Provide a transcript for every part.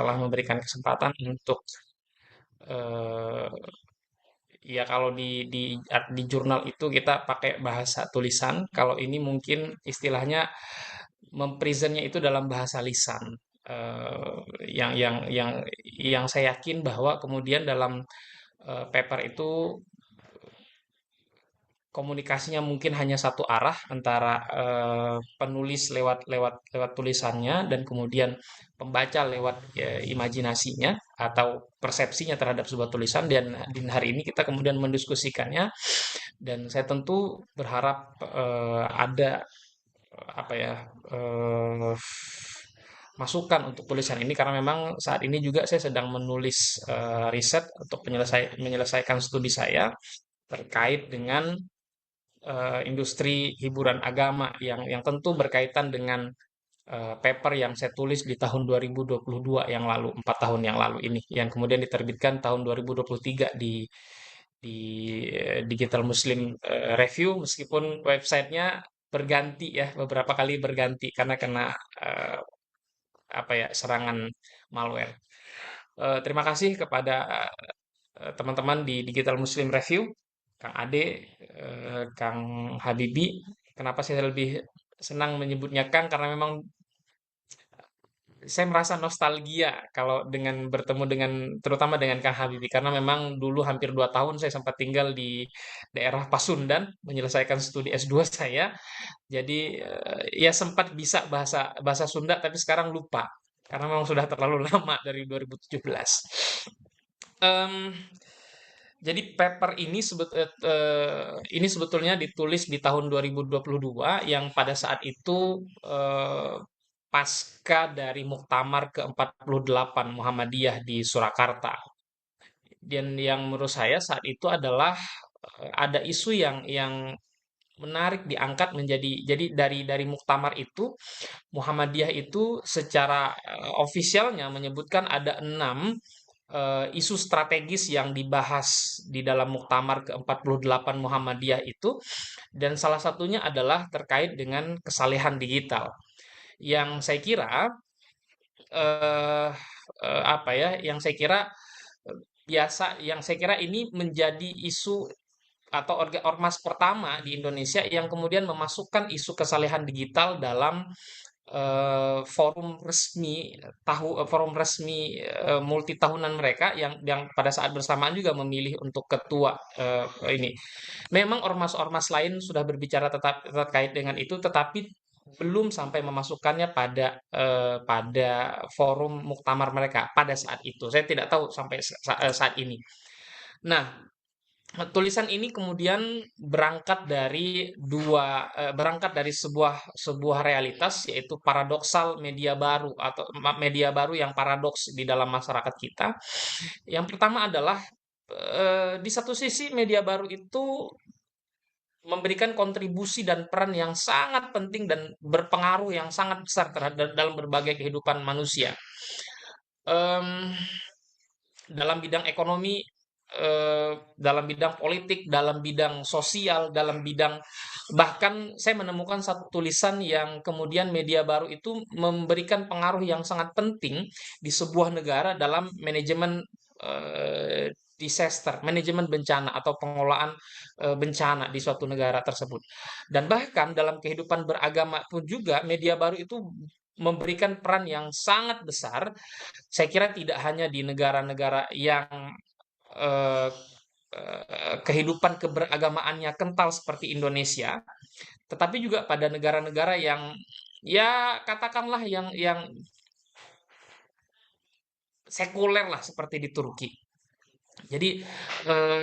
telah memberikan kesempatan untuk eh, ya kalau di jurnal itu kita pakai bahasa tulisan, kalau ini mungkin istilahnya mempresentnya itu dalam bahasa lisan. Eh, yang saya yakin bahwa kemudian dalam paper itu komunikasinya mungkin hanya satu arah antara penulis lewat lewat lewat tulisannya dan kemudian pembaca lewat imajinasinya atau persepsinya terhadap sebuah tulisan, dan di hari ini kita kemudian mendiskusikannya, dan saya tentu berharap ada apa ya eh, masukan untuk tulisan ini, karena memang saat ini juga saya sedang menulis riset untuk menyelesaikan studi saya terkait dengan industri hiburan agama yang tentu berkaitan dengan paper yang saya tulis di tahun 2022 yang lalu, 4 tahun yang lalu ini, yang kemudian diterbitkan tahun 2023 di Digital Muslim Review, meskipun websitenya berganti ya, beberapa kali berganti karena kena eh, apa ya, serangan malware. Terima kasih kepada teman-teman di Digital Muslim Review, Kang Ade, Kang Habibi. Kenapa saya lebih senang menyebutnya Kang? Karena memang saya merasa nostalgia kalau dengan bertemu dengan, terutama dengan Kang Habibi, karena memang dulu hampir 2 tahun saya sempat tinggal di daerah Pasundan menyelesaikan studi S2 saya. Jadi ya sempat bisa bahasa bahasa Sunda tapi sekarang lupa karena memang sudah terlalu lama dari 2017. Em, jadi paper ini sebetulnya ditulis di tahun 2022 yang pada saat itu pasca dari Muktamar ke-48 Muhammadiyah di Surakarta. Dan yang menurut saya saat itu adalah ada isu yang menarik diangkat menjadi, jadi dari Muktamar itu Muhammadiyah itu secara ofisialnya menyebutkan ada 6 isu strategis yang dibahas di dalam Muktamar ke-48 Muhammadiyah itu, dan salah satunya adalah terkait dengan kesalehan digital. Yang saya kira eh, apa ya, yang saya kira ini menjadi isu atau ormas pertama di Indonesia yang kemudian memasukkan isu kesalehan digital dalam forum resmi multi tahunan mereka, yang pada saat bersamaan juga memilih untuk ketua ini. Memang ormas-ormas lain sudah berbicara terkait dengan itu, tetapi belum sampai memasukkannya pada forum muktamar mereka pada saat itu. Saya tidak tahu sampai saat ini. Nah, tulisan ini kemudian berangkat dari sebuah sebuah realitas, yaitu paradoksal media baru atau media baru yang paradoks di dalam masyarakat kita. Yang pertama adalah di satu sisi media baru itu memberikan kontribusi dan peran yang sangat penting dan berpengaruh yang sangat besar terhadap dalam berbagai kehidupan manusia. Em, dalam bidang ekonomi, dalam bidang politik, dalam bidang sosial, dalam bidang, bahkan saya menemukan satu tulisan yang kemudian media baru itu memberikan pengaruh yang sangat penting di sebuah negara dalam manajemen disaster, manajemen bencana atau pengelolaan bencana di suatu negara tersebut. Dan bahkan dalam kehidupan beragama pun juga media baru itu memberikan peran yang sangat besar. Saya kira tidak hanya di negara-negara yang eh, kehidupan keberagamaannya kental seperti Indonesia, tetapi juga pada negara-negara yang ya katakanlah yang sekuler lah seperti di Turki. Jadi eh,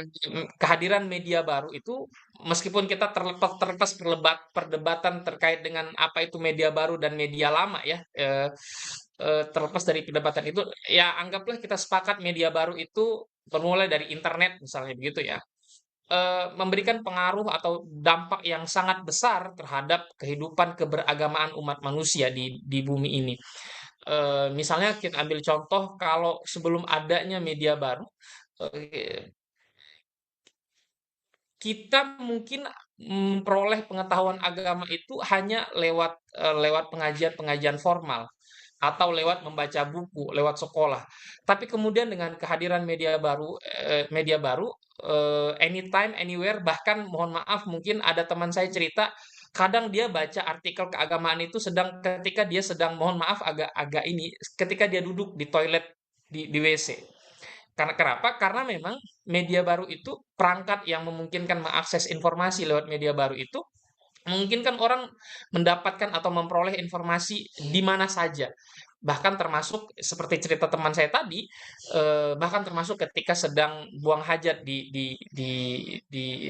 kehadiran media baru itu, meskipun kita terlepas perdebatan terkait dengan apa itu media baru dan media lama ya, terlepas dari perdebatan itu, ya anggaplah kita sepakat media baru itu bermulai dari internet misalnya begitu ya, memberikan pengaruh atau dampak yang sangat besar terhadap kehidupan keberagamaan umat manusia di bumi ini. Misalnya kita ambil contoh, kalau sebelum adanya media baru, eh, kita mungkin memperoleh pengetahuan agama itu hanya lewat lewat pengajian-pengajian formal. atau lewat membaca buku, lewat sekolah. Tapi kemudian dengan kehadiran media baru, anytime, anywhere, bahkan mohon maaf mungkin ada teman saya cerita, kadang dia baca artikel keagamaan itu ketika dia sedang, mohon maaf agak ini, ketika dia duduk di toilet di WC. Karena kenapa? Karena memang media baru itu, perangkat yang memungkinkan mengakses informasi lewat media baru itu memungkinkan orang mendapatkan atau memperoleh informasi di mana saja. Bahkan termasuk seperti cerita teman saya tadi, bahkan termasuk ketika sedang buang hajat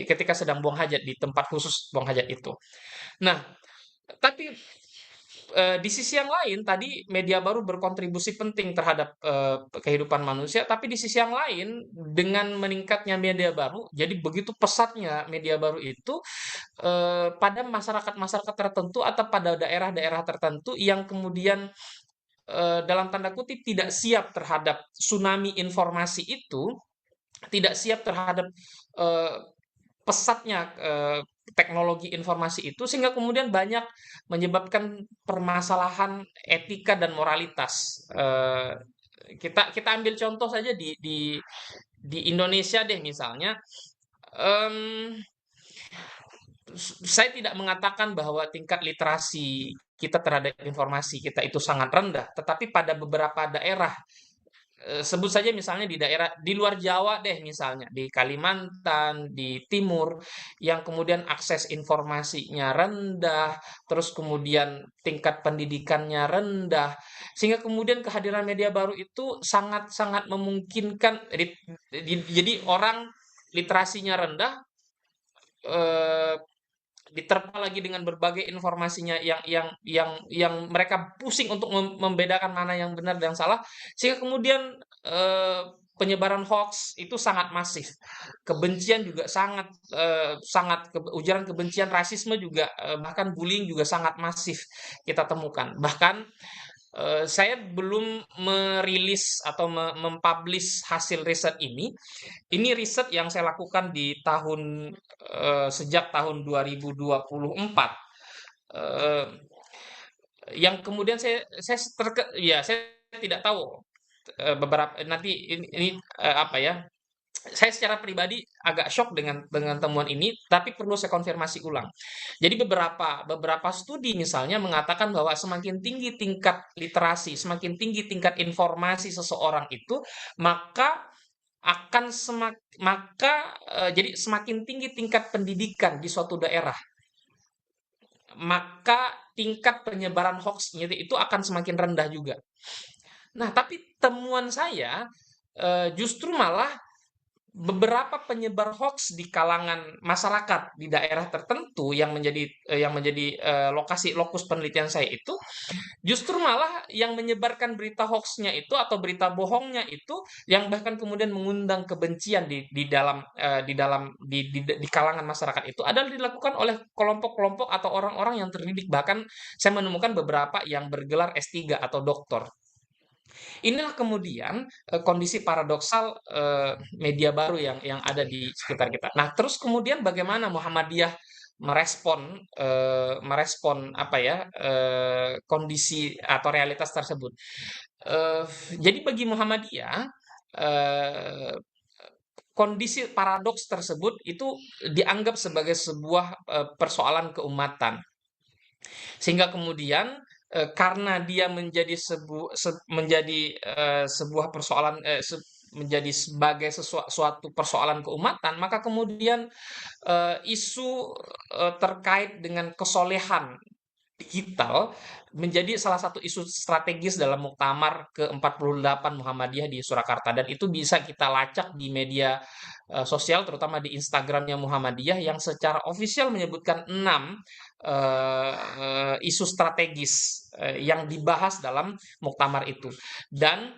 ketika sedang buang hajat di tempat khusus buang hajat itu. Nah, tapi di sisi yang lain tadi media baru berkontribusi penting terhadap kehidupan manusia, tapi di sisi yang lain dengan meningkatnya media baru, jadi begitu pesatnya media baru itu pada masyarakat-masyarakat tertentu atau pada daerah-daerah tertentu yang kemudian dalam tanda kutip tidak siap terhadap tsunami informasi itu, tidak siap terhadap eh, pesatnya teknologi informasi itu, sehingga kemudian banyak menyebabkan permasalahan etika dan moralitas. Kita kita ambil contoh saja di Indonesia deh misalnya. Em, saya tidak mengatakan bahwa tingkat literasi kita terhadap informasi kita itu sangat rendah, tetapi pada beberapa daerah, sebut saja misalnya di daerah di luar Jawa deh, misalnya di Kalimantan, di timur, yang kemudian akses informasinya rendah, terus kemudian tingkat pendidikannya rendah, sehingga kemudian kehadiran media baru itu sangat-sangat memungkinkan, jadi orang literasinya rendah, eh, diterpa lagi dengan berbagai informasinya yang mereka pusing untuk membedakan mana yang benar dan salah, sehingga kemudian eh, penyebaran hoax itu sangat masif, kebencian juga ujaran kebencian, rasisme juga, bahkan bullying juga sangat masif kita temukan. Bahkan saya belum merilis atau mempublish hasil riset ini. Ini riset yang saya lakukan sejak tahun 2024. Eh, yang kemudian saya tidak tahu beberapa nanti ini apa ya. Saya secara pribadi agak shock dengan temuan ini, tapi perlu saya konfirmasi ulang. Jadi beberapa studi misalnya mengatakan bahwa semakin tinggi tingkat literasi, semakin tinggi tingkat informasi seseorang itu, maka jadi semakin tinggi tingkat pendidikan di suatu daerah, maka tingkat penyebaran hoax itu akan semakin rendah juga. Nah, tapi temuan saya justru malah beberapa penyebar hoax di kalangan masyarakat di daerah tertentu yang menjadi lokasi lokus penelitian saya itu, justru malah yang menyebarkan berita hoaxnya itu atau berita bohongnya itu, yang bahkan kemudian mengundang kebencian di kalangan masyarakat itu, adalah dilakukan oleh kelompok-kelompok atau orang-orang yang terdidik. Bahkan saya menemukan beberapa yang bergelar S3 atau doktor. Inilah kemudian kondisi paradoksal media baru yang ada di sekitar kita. Nah, terus kemudian bagaimana Muhammadiyah merespon apa ya, kondisi atau realitas tersebut? Eh, jadi bagi Muhammadiyah, eh, kondisi paradoks tersebut itu dianggap sebagai sebuah persoalan keumatan, sehingga kemudian karena dia sebuah persoalan, menjadi sebagai suatu persoalan keumatan, maka kemudian isu terkait dengan kesolehan digital menjadi salah satu isu strategis dalam Muktamar ke-48 Muhammadiyah di Surakarta, dan itu bisa kita lacak di media sosial, terutama di Instagramnya Muhammadiyah, yang secara ofisial menyebutkan 6 isu strategis yang dibahas dalam muktamar itu. Dan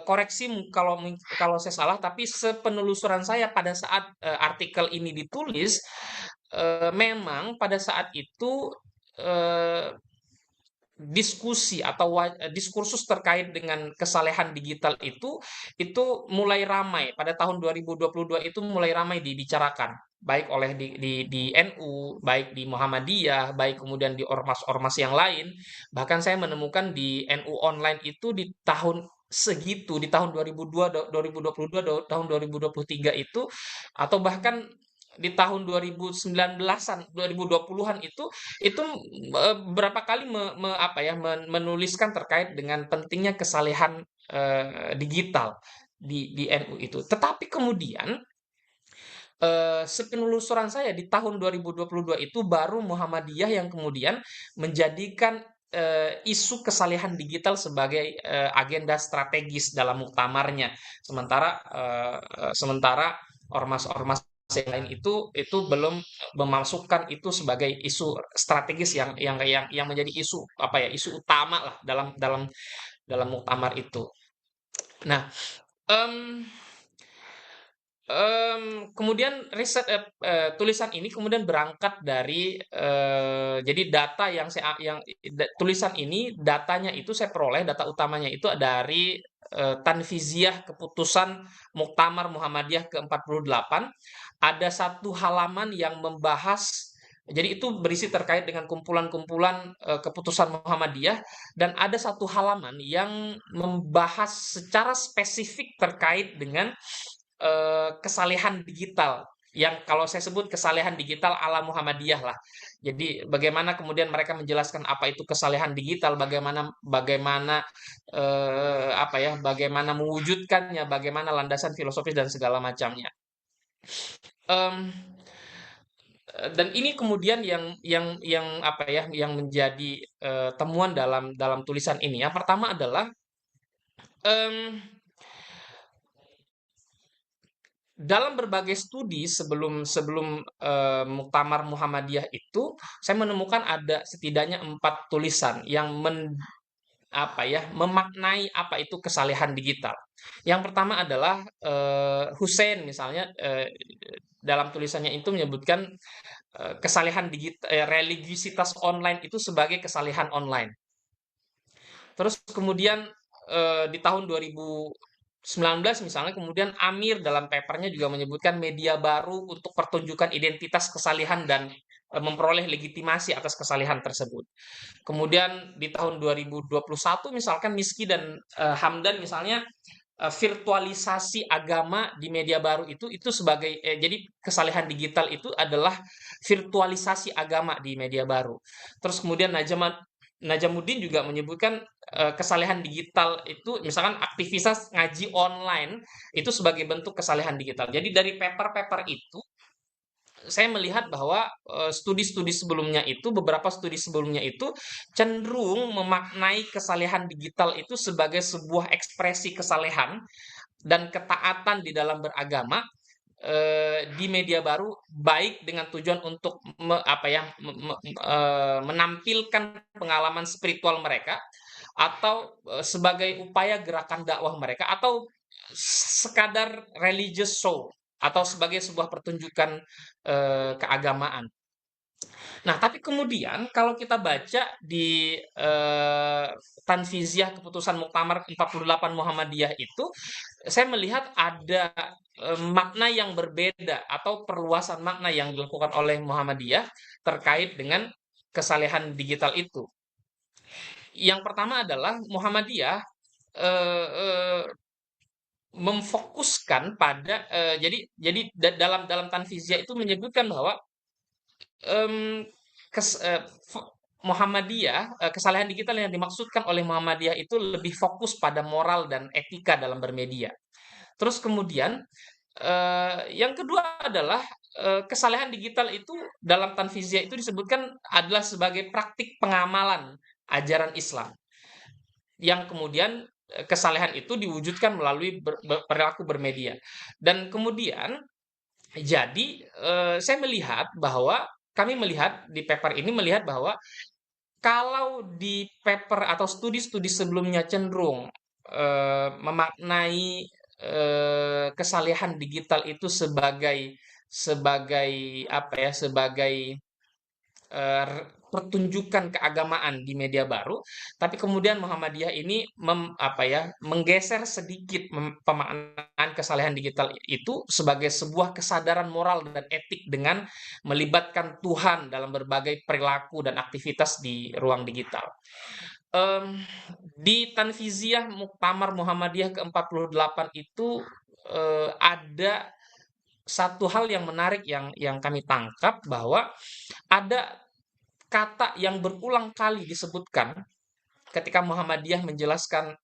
koreksi kalau saya salah, tapi sepenelusuran saya pada saat artikel ini ditulis, memang pada saat itu eh, diskusi atau diskursus terkait dengan kesalehan digital itu mulai ramai pada tahun 2022, itu mulai ramai dibicarakan. baik oleh di NU, baik di Muhammadiyah, baik kemudian di ormas-ormas yang lain. Bahkan saya menemukan di NU online itu di tahun segitu, di tahun 2022, tahun 2023 itu, atau bahkan di tahun 2019-an, 2020-an itu berapa kali apa ya, menuliskan terkait dengan pentingnya kesalehan digital di NU itu. Tetapi kemudian sepenelusuran saya di tahun 2022 itu baru Muhammadiyah yang kemudian menjadikan isu kesalehan digital sebagai agenda strategis dalam muktamarnya. Sementara ormas-ormas yang lain itu belum memasukkan itu sebagai isu strategis yang menjadi isu apa ya, isu utama lah dalam muktamar itu. Nah, em, kemudian tulisan ini kemudian berangkat dari jadi data yang tulisan ini datanya itu saya peroleh data utamanya itu dari Tanfiziah Keputusan Muktamar Muhammadiyah ke-48. Ada satu halaman yang membahas, jadi itu berisi terkait dengan kumpulan-kumpulan keputusan Muhammadiyah, dan ada satu halaman yang membahas secara spesifik terkait dengan kesalehan digital yang kalau saya sebut kesalehan digital ala Muhammadiyah lah. Jadi bagaimana kemudian mereka menjelaskan apa itu kesalehan digital, bagaimana bagaimana apa ya, bagaimana mewujudkannya, bagaimana landasan filosofis dan segala macamnya. Em, dan ini kemudian yang apa ya, yang menjadi temuan dalam tulisan ini. Yang pertama adalah em, dalam berbagai studi sebelum sebelum Muktamar Muhammadiyah itu, saya menemukan ada setidaknya 4 tulisan yang apa ya, memaknai apa itu kesalehan digital. Yang pertama adalah Hussein misalnya dalam tulisannya itu menyebutkan kesalehan digital, religiusitas online itu sebagai kesalehan online. Terus kemudian di tahun 2019 misalnya kemudian Amir dalam papernya juga menyebutkan media baru untuk pertunjukan identitas kesalihan dan memperoleh legitimasi atas kesalihan tersebut. Kemudian di tahun 2021 misalkan Miski dan Hamdan misalnya virtualisasi agama di media baru itu sebagai jadi kesalehan digital itu adalah virtualisasi agama di media baru. Terus kemudian Najamuddin juga menyebutkan kesalehan digital itu misalkan aktivitas ngaji online itu sebagai bentuk kesalehan digital. Jadi dari paper-paper itu saya melihat bahwa beberapa studi sebelumnya itu cenderung memaknai kesalehan digital itu sebagai sebuah ekspresi kesalehan dan ketaatan di dalam beragama di media baru, baik dengan tujuan untuk apa ya, menampilkan pengalaman spiritual mereka atau sebagai upaya gerakan dakwah mereka atau sekadar religious show atau sebagai sebuah pertunjukan keagamaan. Nah, tapi kemudian kalau kita baca di Tanfiziah Keputusan Muktamar 48 Muhammadiyah itu, saya melihat ada makna yang berbeda atau perluasan makna yang dilakukan oleh Muhammadiyah terkait dengan kesalehan digital itu. Yang pertama adalah Muhammadiyah eh, eh, memfokuskan pada dalam Tanfiziah itu menyebutkan bahwa em, Muhammadiyah, kesalahan digital yang dimaksudkan oleh Muhammadiyah itu lebih fokus pada moral dan etika dalam bermedia. Terus kemudian yang kedua adalah kesalahan digital itu dalam Tanfiziah itu disebutkan adalah sebagai praktik pengamalan ajaran Islam yang kemudian kesalehan itu diwujudkan melalui perilaku bermedia. Dan kemudian jadi saya melihat bahwa kami melihat di paper ini melihat bahwa kalau di paper atau studi-studi sebelumnya cenderung memaknai kesalehan digital itu sebagai sebagai apa ya, sebagai pertunjukan keagamaan di media baru, tapi kemudian Muhammadiyah ini menggeser sedikit pemaknaan kesalehan digital itu sebagai sebuah kesadaran moral dan etik dengan melibatkan Tuhan dalam berbagai perilaku dan aktivitas di ruang digital. Em, di Tanfiziah Muktamar Muhammadiyah ke-48 itu ada satu hal yang menarik yang kami tangkap, bahwa ada kata yang berulang kali disebutkan ketika Muhammadiyah menjelaskan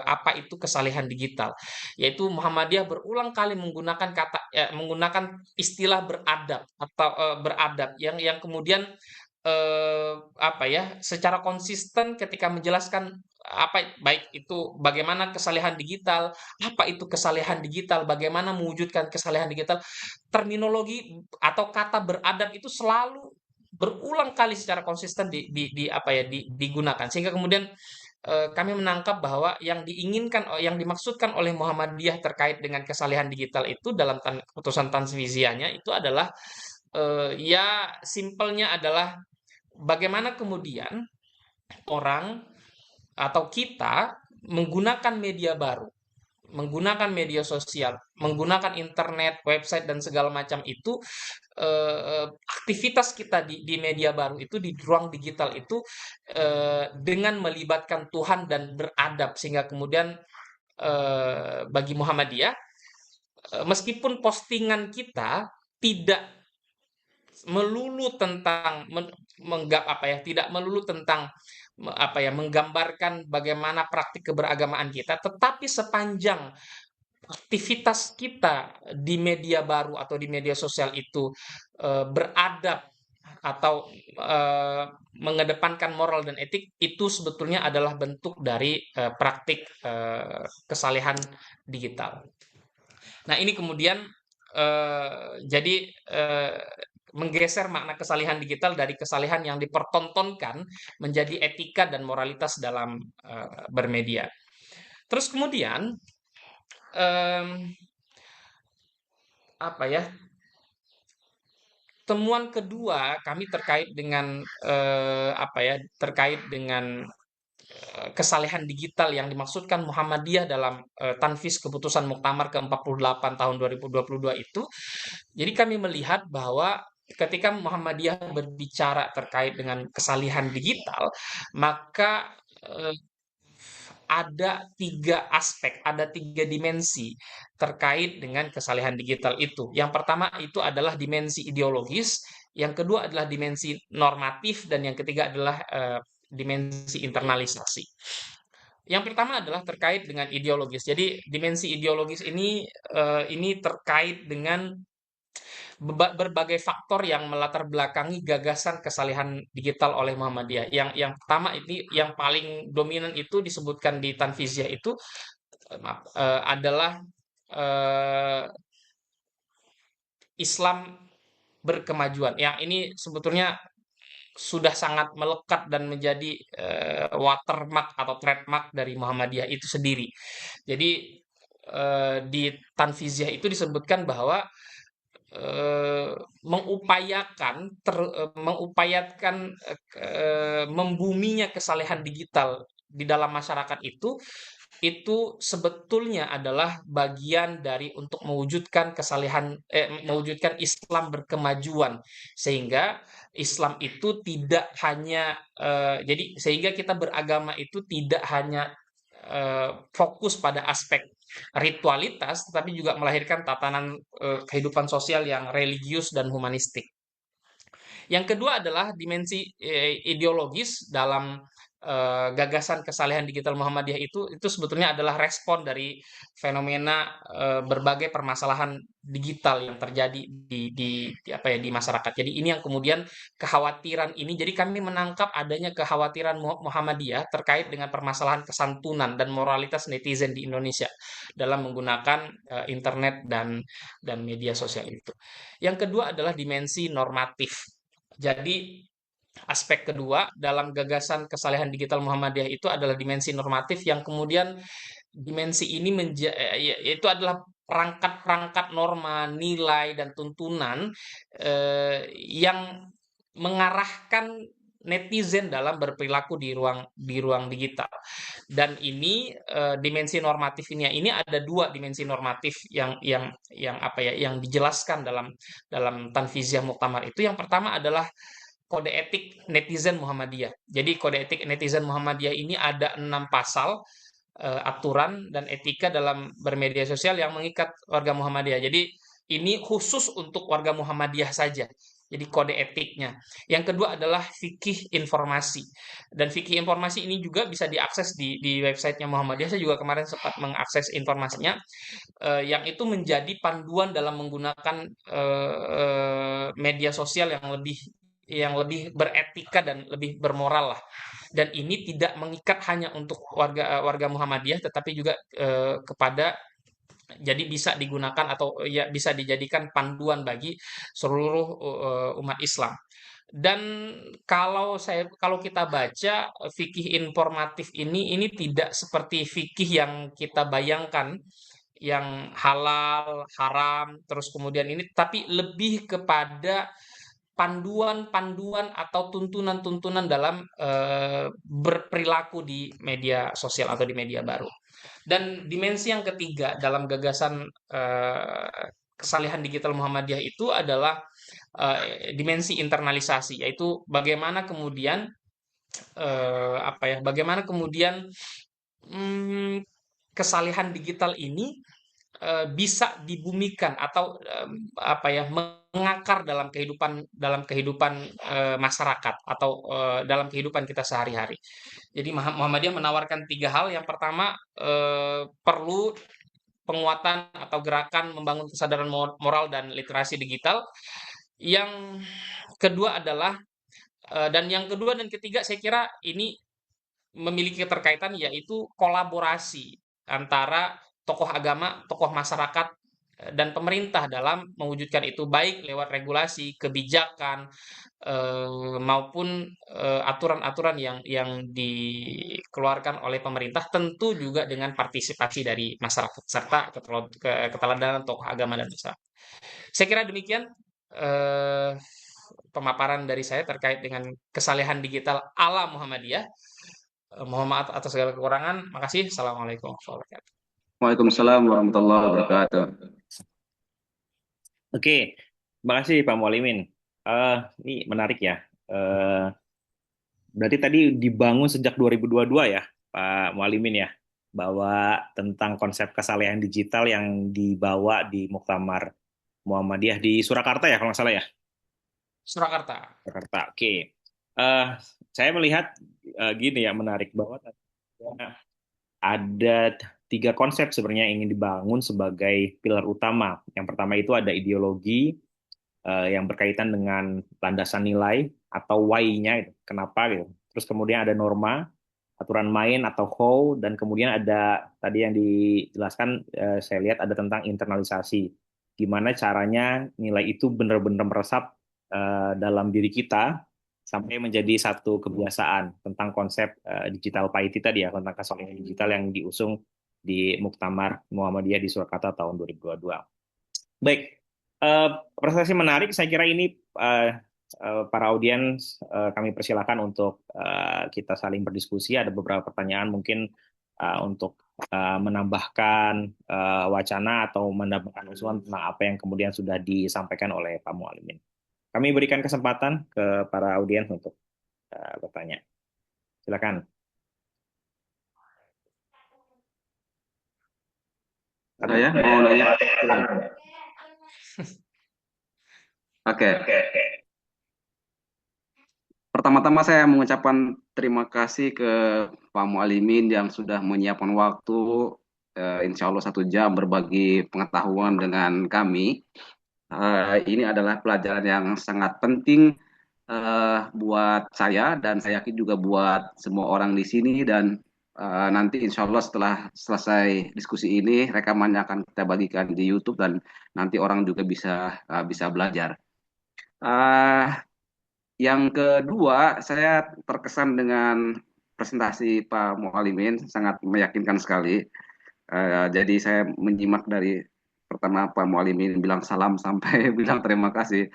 apa itu kesalehan digital, yaitu Muhammadiyah berulang kali menggunakan istilah beradab atau beradab yang kemudian secara konsisten ketika menjelaskan baik itu bagaimana kesalehan digital, apa itu kesalehan digital, bagaimana mewujudkan kesalehan digital, terminologi atau kata beradab itu selalu berulang kali secara konsisten digunakan, sehingga kemudian kami menangkap bahwa yang dimaksudkan oleh Muhammadiyah terkait dengan kesalehan digital itu dalam keputusan Tanfiziahnya itu adalah ya simpelnya adalah bagaimana kemudian orang atau kita menggunakan media baru, menggunakan media sosial, menggunakan internet, website dan segala macam itu, aktivitas kita di media baru itu, di ruang digital itu, dengan melibatkan Tuhan dan beradab, sehingga kemudian bagi Muhammadiyah, meskipun postingan kita tidak melulu tentang tidak melulu tentang menggambarkan bagaimana praktik keberagamaan kita, tetapi sepanjang aktivitas kita di media baru atau di media sosial itu beradab atau mengedepankan moral dan etik, itu sebetulnya adalah bentuk dari praktik kesalehan digital. Nah, ini kemudian jadi menggeser makna kesalehan digital dari kesalehan yang dipertontonkan menjadi etika dan moralitas dalam bermedia. Terus kemudian em, temuan kedua kami terkait dengan kesalehan digital yang dimaksudkan Muhammadiyah dalam Tanfis Keputusan Muktamar ke-48 tahun 2022 itu. Jadi kami melihat bahwa ketika Muhammadiyah berbicara terkait dengan kesalehan digital, maka ada tiga aspek, ada tiga dimensi terkait dengan kesalehan digital itu. Yang pertama itu adalah dimensi ideologis, yang kedua adalah dimensi normatif, dan yang ketiga adalah dimensi internalisasi. Yang pertama adalah terkait dengan ideologis. Jadi dimensi ideologis ini terkait dengan berbagai faktor yang melatar belakangi gagasan kesalehan digital oleh Muhammadiyah. Yang pertama ini, yang paling dominan itu disebutkan di Tanfiziah itu adalah Islam berkemajuan. Yang ini sebetulnya sudah sangat melekat dan menjadi watermark atau trademark dari Muhammadiyah itu sendiri. Jadi di Tanfiziah itu disebutkan bahwa mengupayakan membuminya kesalehan digital di dalam masyarakat itu sebetulnya adalah bagian dari untuk mewujudkan Islam berkemajuan, sehingga Islam itu tidak hanya sehingga kita beragama itu tidak hanya fokus pada aspek ritualitas, tetapi juga melahirkan tatanan kehidupan sosial yang religius dan humanistik. Yang kedua adalah dimensi ideologis dalam gagasan kesalehan digital Muhammadiyah itu sebetulnya adalah respon dari fenomena berbagai permasalahan digital yang terjadi di masyarakat. Jadi ini yang kemudian kekhawatiran ini. Jadi kami menangkap adanya kekhawatiran Muhammadiyah terkait dengan permasalahan kesantunan dan moralitas netizen di Indonesia dalam menggunakan internet dan media sosial itu. Yang kedua adalah dimensi normatif. Jadi aspek kedua dalam gagasan kesalehan digital Muhammadiyah itu adalah dimensi normatif, yang kemudian dimensi ini itu adalah perangkat-perangkat norma, nilai dan tuntunan yang mengarahkan netizen dalam berperilaku di ruang digital. Dan ini dimensi normatifnya ini ada dua dimensi normatif yang apa ya yang dijelaskan dalam Tanfizyah Muktamar itu. Yang pertama adalah kode etik netizen Muhammadiyah. Jadi kode etik netizen Muhammadiyah ini ada 6 pasal aturan dan etika dalam bermedia sosial yang mengikat warga Muhammadiyah. Jadi ini khusus untuk warga Muhammadiyah saja. Jadi kode etiknya. Yang kedua adalah fikih informasi. Dan fikih informasi ini juga bisa diakses di websitenya Muhammadiyah. Saya juga kemarin sempat mengakses informasinya, yang itu menjadi panduan dalam menggunakan media sosial yang lebih beretika dan lebih bermoral lah. Dan ini tidak mengikat hanya untuk warga warga Muhammadiyah, tetapi juga kepada jadi bisa digunakan atau ya bisa dijadikan panduan bagi seluruh umat Islam. Dan kalau kita baca fikih informatif ini tidak seperti fikih yang kita bayangkan, yang halal, haram, terus kemudian ini, tapi lebih kepada panduan-panduan atau tuntunan-tuntunan dalam berperilaku di media sosial atau di media baru. Dan dimensi yang ketiga dalam gagasan kesalihan digital Muhammadiyah itu adalah dimensi internalisasi, yaitu bagaimana kemudian bagaimana kemudian mm, kesalihan digital ini bisa dibumikan atau mengakar dalam kehidupan masyarakat atau dalam kehidupan kita sehari-hari. Jadi Muhammadiyah menawarkan 3 hal. Yang pertama, perlu penguatan atau gerakan membangun kesadaran moral dan literasi digital. Yang kedua adalah dan yang kedua dan ketiga saya kira ini memiliki keterkaitan, yaitu kolaborasi antara tokoh agama, tokoh masyarakat, dan pemerintah dalam mewujudkan itu, baik lewat regulasi, kebijakan, maupun aturan-aturan yang dikeluarkan oleh pemerintah, tentu juga dengan partisipasi dari masyarakat serta keteladanan tokoh agama dan masyarakat. Saya kira demikian eh, pemaparan dari saya terkait dengan kesalehan digital ala Muhammadiyah. Mohon maaf atas segala kekurangan. Makasih. Assalamualaikum warahmatullahi wabarakatuh. Waalaikumsalam warahmatullahi wabarakatuh. Oke, terima kasih Pak Mualimin. Ini menarik ya. Eh, Berarti tadi dibangun sejak 2022 ya, Pak Mualimin ya, bahwa tentang konsep kesalehan digital yang dibawa di Muktamar Muhammadiyah di Surakarta ya, kalau nggak salah ya. Surakarta. Jakarta. Oke. Eh, saya melihat gini ya, menarik bahwa ada 3 konsep sebenarnya yang ingin dibangun sebagai pilar utama. Yang pertama itu ada ideologi yang berkaitan dengan landasan nilai atau why-nya, gitu. Kenapa gitu. Terus kemudian ada norma, aturan main atau how, dan kemudian ada tadi yang dijelaskan, saya lihat ada tentang internalisasi. Gimana caranya nilai itu benar-benar meresap dalam diri kita sampai menjadi satu kebiasaan, tentang konsep digital piety tadi ya, tentang kesalahan digital yang diusung di Muktamar Muhammadiyah di Surakarta tahun 2022. Baik, presentasi menarik. Saya kira ini para audiens kami persilakan untuk kita saling berdiskusi. Ada beberapa pertanyaan mungkin untuk menambahkan wacana atau menambahkan usulan tentang apa yang kemudian sudah disampaikan oleh Pak Mualimin. Kami berikan kesempatan ke para audiens untuk bertanya. Silakan. Saya mau nanya. Oke. Pertama-tama saya mengucapkan terima kasih ke Pak Mualimin yang sudah menyiapkan waktu, insya Allah 1 jam berbagi pengetahuan dengan kami. Ini adalah pelajaran yang sangat penting buat saya dan saya yakin juga buat semua orang di sini. Dan nanti insya Allah setelah selesai diskusi ini rekamannya akan kita bagikan di YouTube dan nanti orang juga bisa belajar. Eh, yang kedua, saya terkesan dengan presentasi Pak Mualimin, sangat meyakinkan sekali. Jadi saya menyimak dari pertama Pak Mualimin bilang salam sampai bilang terima kasih.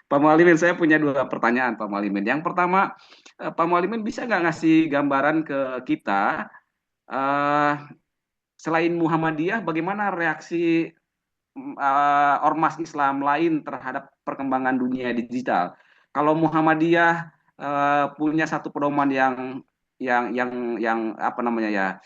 Pak Mualimin, saya punya dua pertanyaan, Pak Mualimin. Yang pertama, Pak Mualimin bisa nggak ngasih gambaran ke kita, eh, selain Muhammadiyah, bagaimana reaksi ormas Islam lain terhadap perkembangan dunia digital? Kalau Muhammadiyah punya satu pedoman yang apa namanya ya,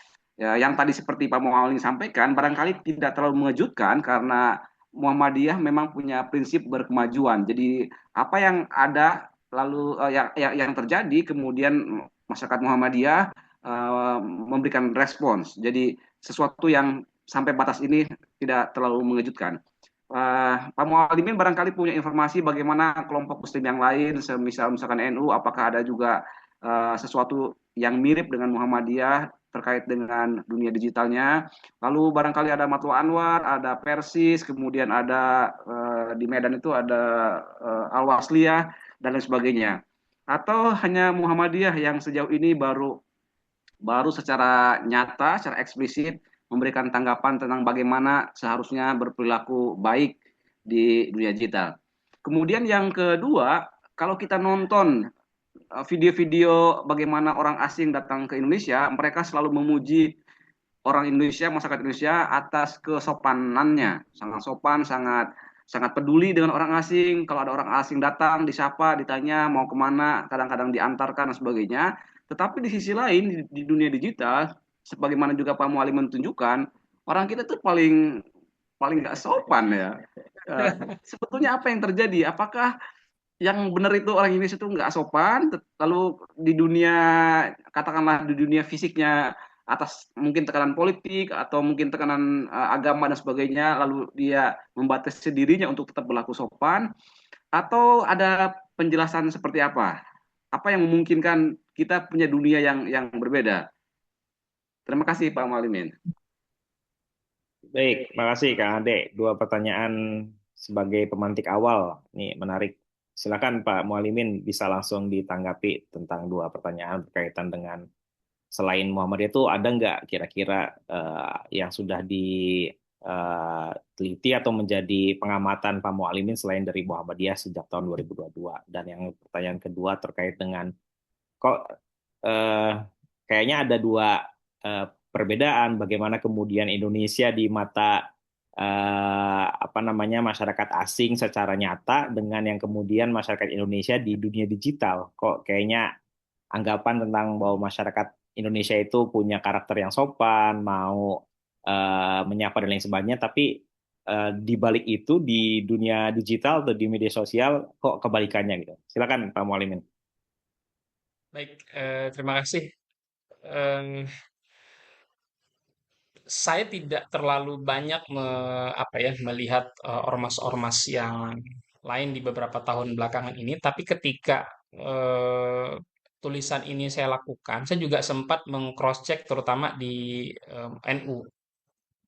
yang tadi seperti Pak Mualimin sampaikan, barangkali tidak terlalu mengejutkan karena Muhammadiyah memang punya prinsip berkemajuan. Jadi apa yang ada lalu yang terjadi kemudian masyarakat Muhammadiyah memberikan respons. Jadi sesuatu yang sampai batas ini tidak terlalu mengejutkan. Pak Mualimin barangkali punya informasi bagaimana kelompok Muslim yang lain, semisal misalkan NU, apakah ada juga sesuatu yang mirip dengan Muhammadiyah terkait dengan dunia digitalnya. Lalu barangkali ada Matwa Anwar, ada Persis, kemudian ada di Medan itu ada Al-Wasliyah dan lain sebagainya. Atau hanya Muhammadiyah yang sejauh ini baru baru secara nyata, secara eksplisit memberikan tanggapan tentang bagaimana seharusnya berperilaku baik di dunia digital. Kemudian yang kedua, kalau kita nonton video-video bagaimana orang asing datang ke Indonesia, mereka selalu memuji orang Indonesia, masyarakat Indonesia atas kesopanannya, sangat sopan, sangat sangat peduli dengan orang asing. Kalau ada orang asing datang, disapa, ditanya mau kemana, kadang-kadang diantarkan dan sebagainya. Tetapi di sisi lain di dunia digital, sebagaimana juga Pak Mualim menunjukkan, orang kita tuh paling paling nggak sopan ya. Sebetulnya apa yang terjadi? Apakah yang benar itu orang Indonesia itu nggak sopan, lalu di dunia katakanlah di dunia fisiknya atas mungkin tekanan politik atau mungkin tekanan agama dan sebagainya, lalu dia membatasi dirinya untuk tetap berlaku sopan, atau ada penjelasan seperti apa? Apa yang memungkinkan kita punya dunia yang berbeda? Terima kasih Pak Malimin. Baik, makasih Kang Ade. Dua pertanyaan sebagai pemantik awal. Nih, menarik. Silakan Pak Mualimin bisa langsung ditanggapi tentang dua pertanyaan berkaitan dengan selain Muhammadiyah itu ada nggak kira-kira yang sudah diteliti atau menjadi pengamatan Pak Mualimin selain dari Muhammadiyah sejak tahun 2022. Dan yang pertanyaan kedua terkait dengan kok eh, kayaknya ada dua eh, perbedaan bagaimana kemudian Indonesia di mata apa namanya masyarakat asing secara nyata dengan yang kemudian masyarakat Indonesia di dunia digital. Kok kayaknya anggapan tentang bahwa masyarakat Indonesia itu punya karakter yang sopan, mau menyapa dan lain sebagainya, tapi di balik itu di dunia digital atau di media sosial kok kebalikannya gitu. Silakan Pak Mualimin. Baik, terima kasih. Em, saya tidak terlalu banyak apa ya melihat ormas-ormas yang lain di beberapa tahun belakangan ini, tapi ketika eh, tulisan ini saya lakukan, saya juga sempat meng-cross-check terutama di NU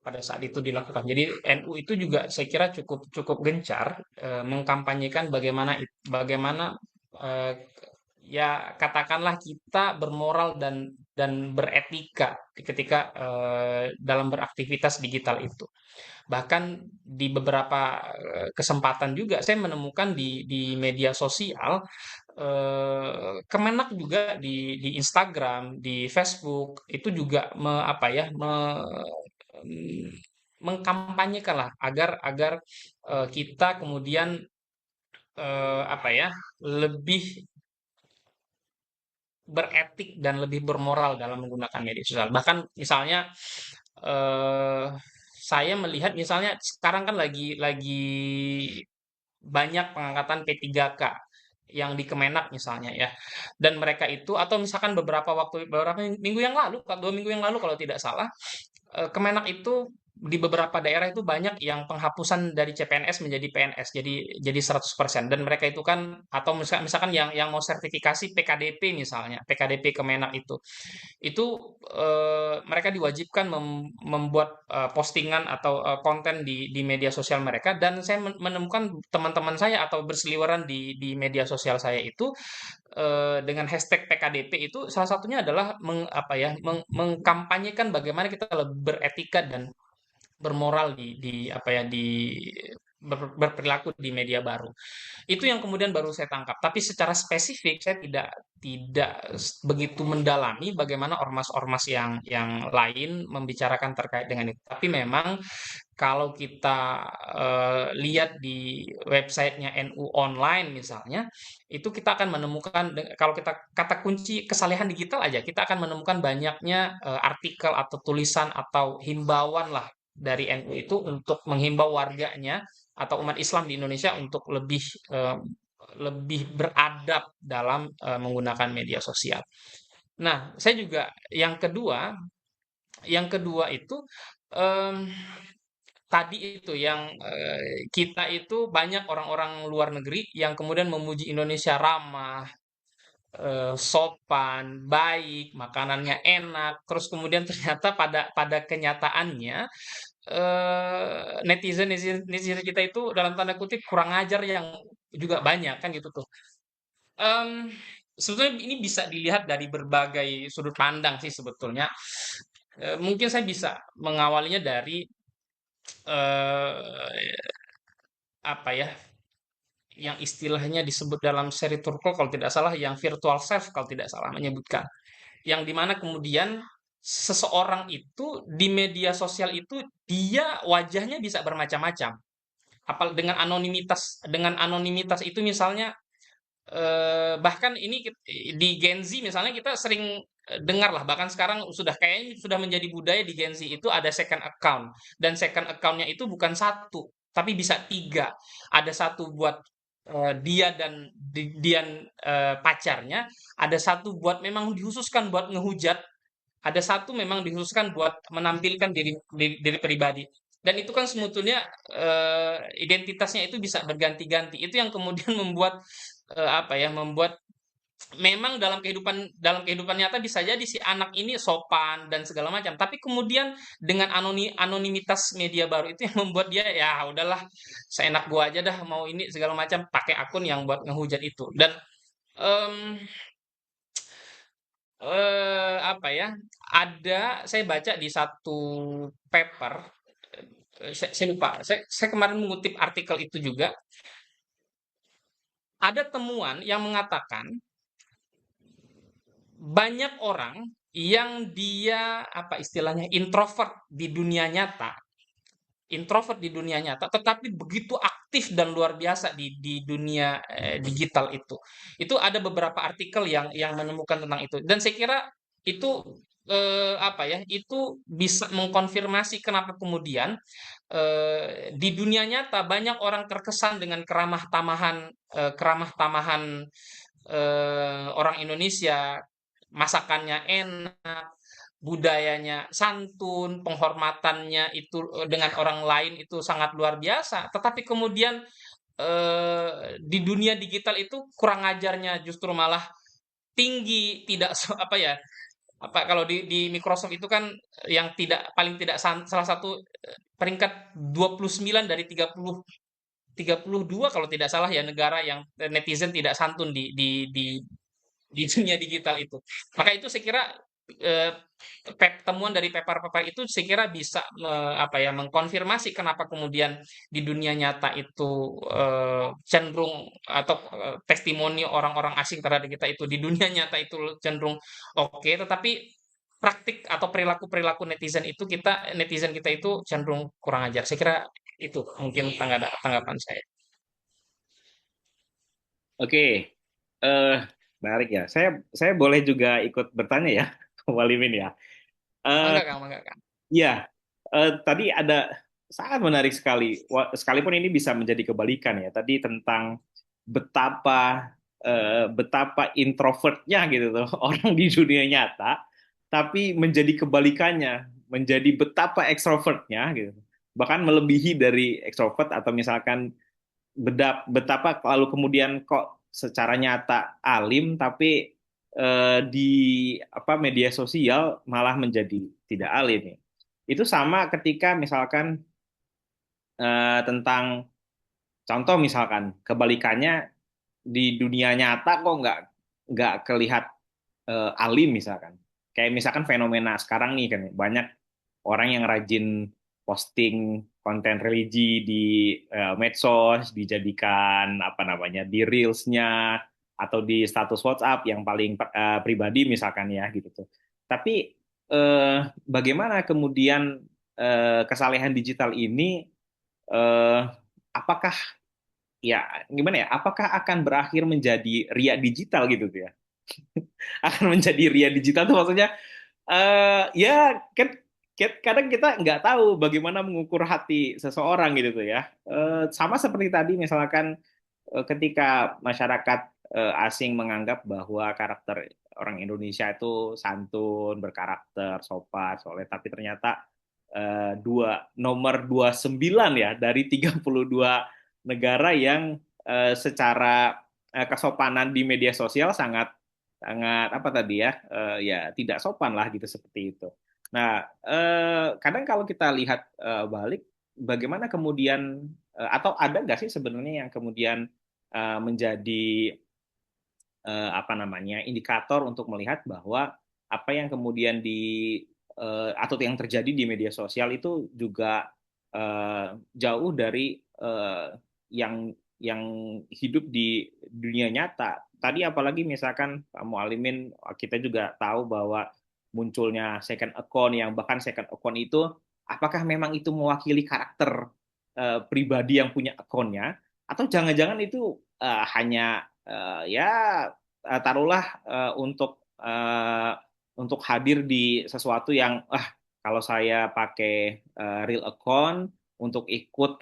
pada saat itu dilakukan. Jadi NU itu juga saya kira cukup cukup gencar mengkampanyekan bagaimana eh, ya katakanlah kita bermoral dan beretika ketika dalam beraktivitas digital itu. Bahkan di beberapa kesempatan juga saya menemukan di media sosial Kemenak juga di Instagram, di Facebook itu juga apa ya mm, mengkampanyekan lah agar agar kita kemudian apa ya lebih beretik dan lebih bermoral dalam menggunakan media sosial. Bahkan misalnya eh, saya melihat misalnya sekarang kan lagi banyak pengangkatan P3K yang di Kemenak misalnya ya. Dan mereka itu atau misalkan beberapa minggu yang lalu, 2 minggu yang lalu kalau tidak salah, Kemenak itu di beberapa daerah itu banyak yang penghapusan dari CPNS menjadi PNS jadi 100% dan mereka itu kan atau misalkan yang mau sertifikasi PKDP misalnya PKDP Kemenak itu mereka diwajibkan membuat postingan atau konten di media sosial mereka dan saya menemukan teman-teman saya atau berseliweran di media sosial saya itu dengan hashtag PKDP itu salah satunya adalah apa ya mengkampanyekan bagaimana kita lebih beretika dan bermoral di apa ya di berperilaku di media baru. Itu yang kemudian baru saya tangkap. Tapi secara spesifik saya tidak begitu mendalami bagaimana ormas-ormas yang lain membicarakan terkait dengan itu. Tapi memang kalau kita lihat di websitenya NU Online misalnya, itu kita akan menemukan kalau kita kata kunci kesalehan digital aja, kita akan menemukan banyaknya artikel atau tulisan atau himbauan lah dari NU itu untuk menghimbau warganya atau umat Islam di Indonesia untuk eh, lebih beradab dalam menggunakan media sosial. Nah, saya juga yang kedua itu em, tadi itu yang kita itu banyak orang-orang luar negeri yang kemudian memuji Indonesia ramah, sopan, baik, makanannya enak, terus kemudian ternyata pada pada kenyataannya netizen kita itu dalam tanda kutip kurang ajar yang juga banyak kan gitu tuh. Em, Sebetulnya ini bisa dilihat dari berbagai sudut pandang sih sebetulnya. Mungkin saya bisa mengawalinya dari apa ya, yang istilahnya disebut dalam seri Turko kalau tidak salah, yang virtual self kalau tidak salah menyebutkan. Yang dimana kemudian seseorang itu di media sosial itu dia wajahnya bisa bermacam-macam. Apal dengan anonimitas itu misalnya bahkan ini di Gen Z misalnya kita sering dengar lah, bahkan sekarang sudah kayaknya sudah menjadi budaya di Gen Z itu ada second account, dan second accountnya itu bukan satu tapi bisa tiga. Ada satu buat dia dan pacarnya, ada satu buat memang dikhususkan buat ngehujat, ada satu memang dikhususkan buat menampilkan diri pribadi. Dan itu kan sebetulnya identitasnya itu bisa berganti-ganti. Itu yang kemudian membuat apa ya, membuat memang dalam kehidupan nyata bisa jadi si anak ini sopan dan segala macam, tapi kemudian dengan anonimitas media baru itu yang membuat dia ya udahlah, seenak gua aja dah mau ini segala macam, pakai akun yang buat ngehujat itu. Dan em, apa ya, saya baca di satu paper, saya lupa, saya kemarin mengutip artikel itu juga, ada temuan yang mengatakan banyak orang yang dia apa istilahnya introvert di dunia nyata, tetapi begitu aktif dan luar biasa di dunia digital itu. Itu ada beberapa artikel yang menemukan tentang itu, dan saya kira itu apa ya, itu bisa mengkonfirmasi kenapa kemudian di dunia nyata banyak orang terkesan dengan keramah tamahan orang Indonesia, masakannya enak, budayanya santun, penghormatannya itu dengan orang lain itu sangat luar biasa. Tetapi kemudian di dunia digital itu kurang ajarnya justru malah tinggi, tidak apa ya? Apa kalau di Microsoft itu kan yang tidak paling tidak salah satu peringkat 29 dari 32 kalau tidak salah ya, negara yang netizen tidak santun di dunia digital itu. Maka itu saya kira eh, temuan dari paper-paper itu saya kira bisa apa ya, mengkonfirmasi kenapa kemudian di dunia nyata itu cenderung, atau testimoni orang-orang asing terhadap kita itu di dunia nyata itu cenderung oke, tetapi praktik atau perilaku-perilaku netizen kita itu cenderung kurang ajar. Saya kira itu mungkin tanggapan saya. Oke, eh menarik ya. Saya boleh juga ikut bertanya ya, ke Walimin ya. Eh, Mangga Kang, mangga Kang. ya, tadi ada sangat menarik sekali. Sekalipun ini bisa menjadi kebalikan ya. Tadi tentang betapa betapa introvertnya gitu tuh orang di dunia nyata, tapi menjadi kebalikannya, menjadi betapa ekstrovertnya gitu. Bahkan melebihi dari ekstrovert, atau misalkan betapa lalu kemudian kok secara nyata alim, tapi di apa media sosial malah menjadi tidak alim ya. Itu sama ketika misalkan tentang contoh, misalkan kebalikannya di dunia nyata kok nggak kelihat alim misalkan. Kayak misalkan fenomena sekarang nih kan banyak orang yang rajin posting konten religi di medsos, dijadikan apa namanya di reelsnya atau di status WhatsApp yang paling pribadi misalkan ya gitu tuh. Tapi bagaimana kemudian kesalehan digital ini eh, apakah ya gimana ya? Apakah akan berakhir menjadi ria digital gitu tuh ya? Akan menjadi ria digital tuh maksudnya ya kan kadang kita nggak tahu bagaimana mengukur hati seseorang gitu tuh ya. Sama seperti tadi misalkan ketika masyarakat asing menganggap bahwa karakter orang Indonesia itu santun, berkarakter, sopan, soleh, tapi ternyata nomor 29 ya dari 32 negara yang secara kesopanan di media sosial sangat sangat apa tadi ya ya tidak sopan lah gitu seperti itu. Nah, kadang kalau kita lihat balik bagaimana kemudian atau ada nggak sih sebenarnya yang kemudian menjadi apa namanya indikator untuk melihat bahwa apa yang kemudian atau yang terjadi di media sosial itu juga jauh dari yang hidup di dunia nyata. Tadi apalagi misalkan Pak Mualimin kita juga tahu bahwa munculnya second account yang bahkan second account itu apakah memang itu mewakili karakter pribadi yang punya akunnya atau jangan-jangan itu hanya ya taruhlah untuk hadir di sesuatu yang kalau saya pakai real account untuk ikut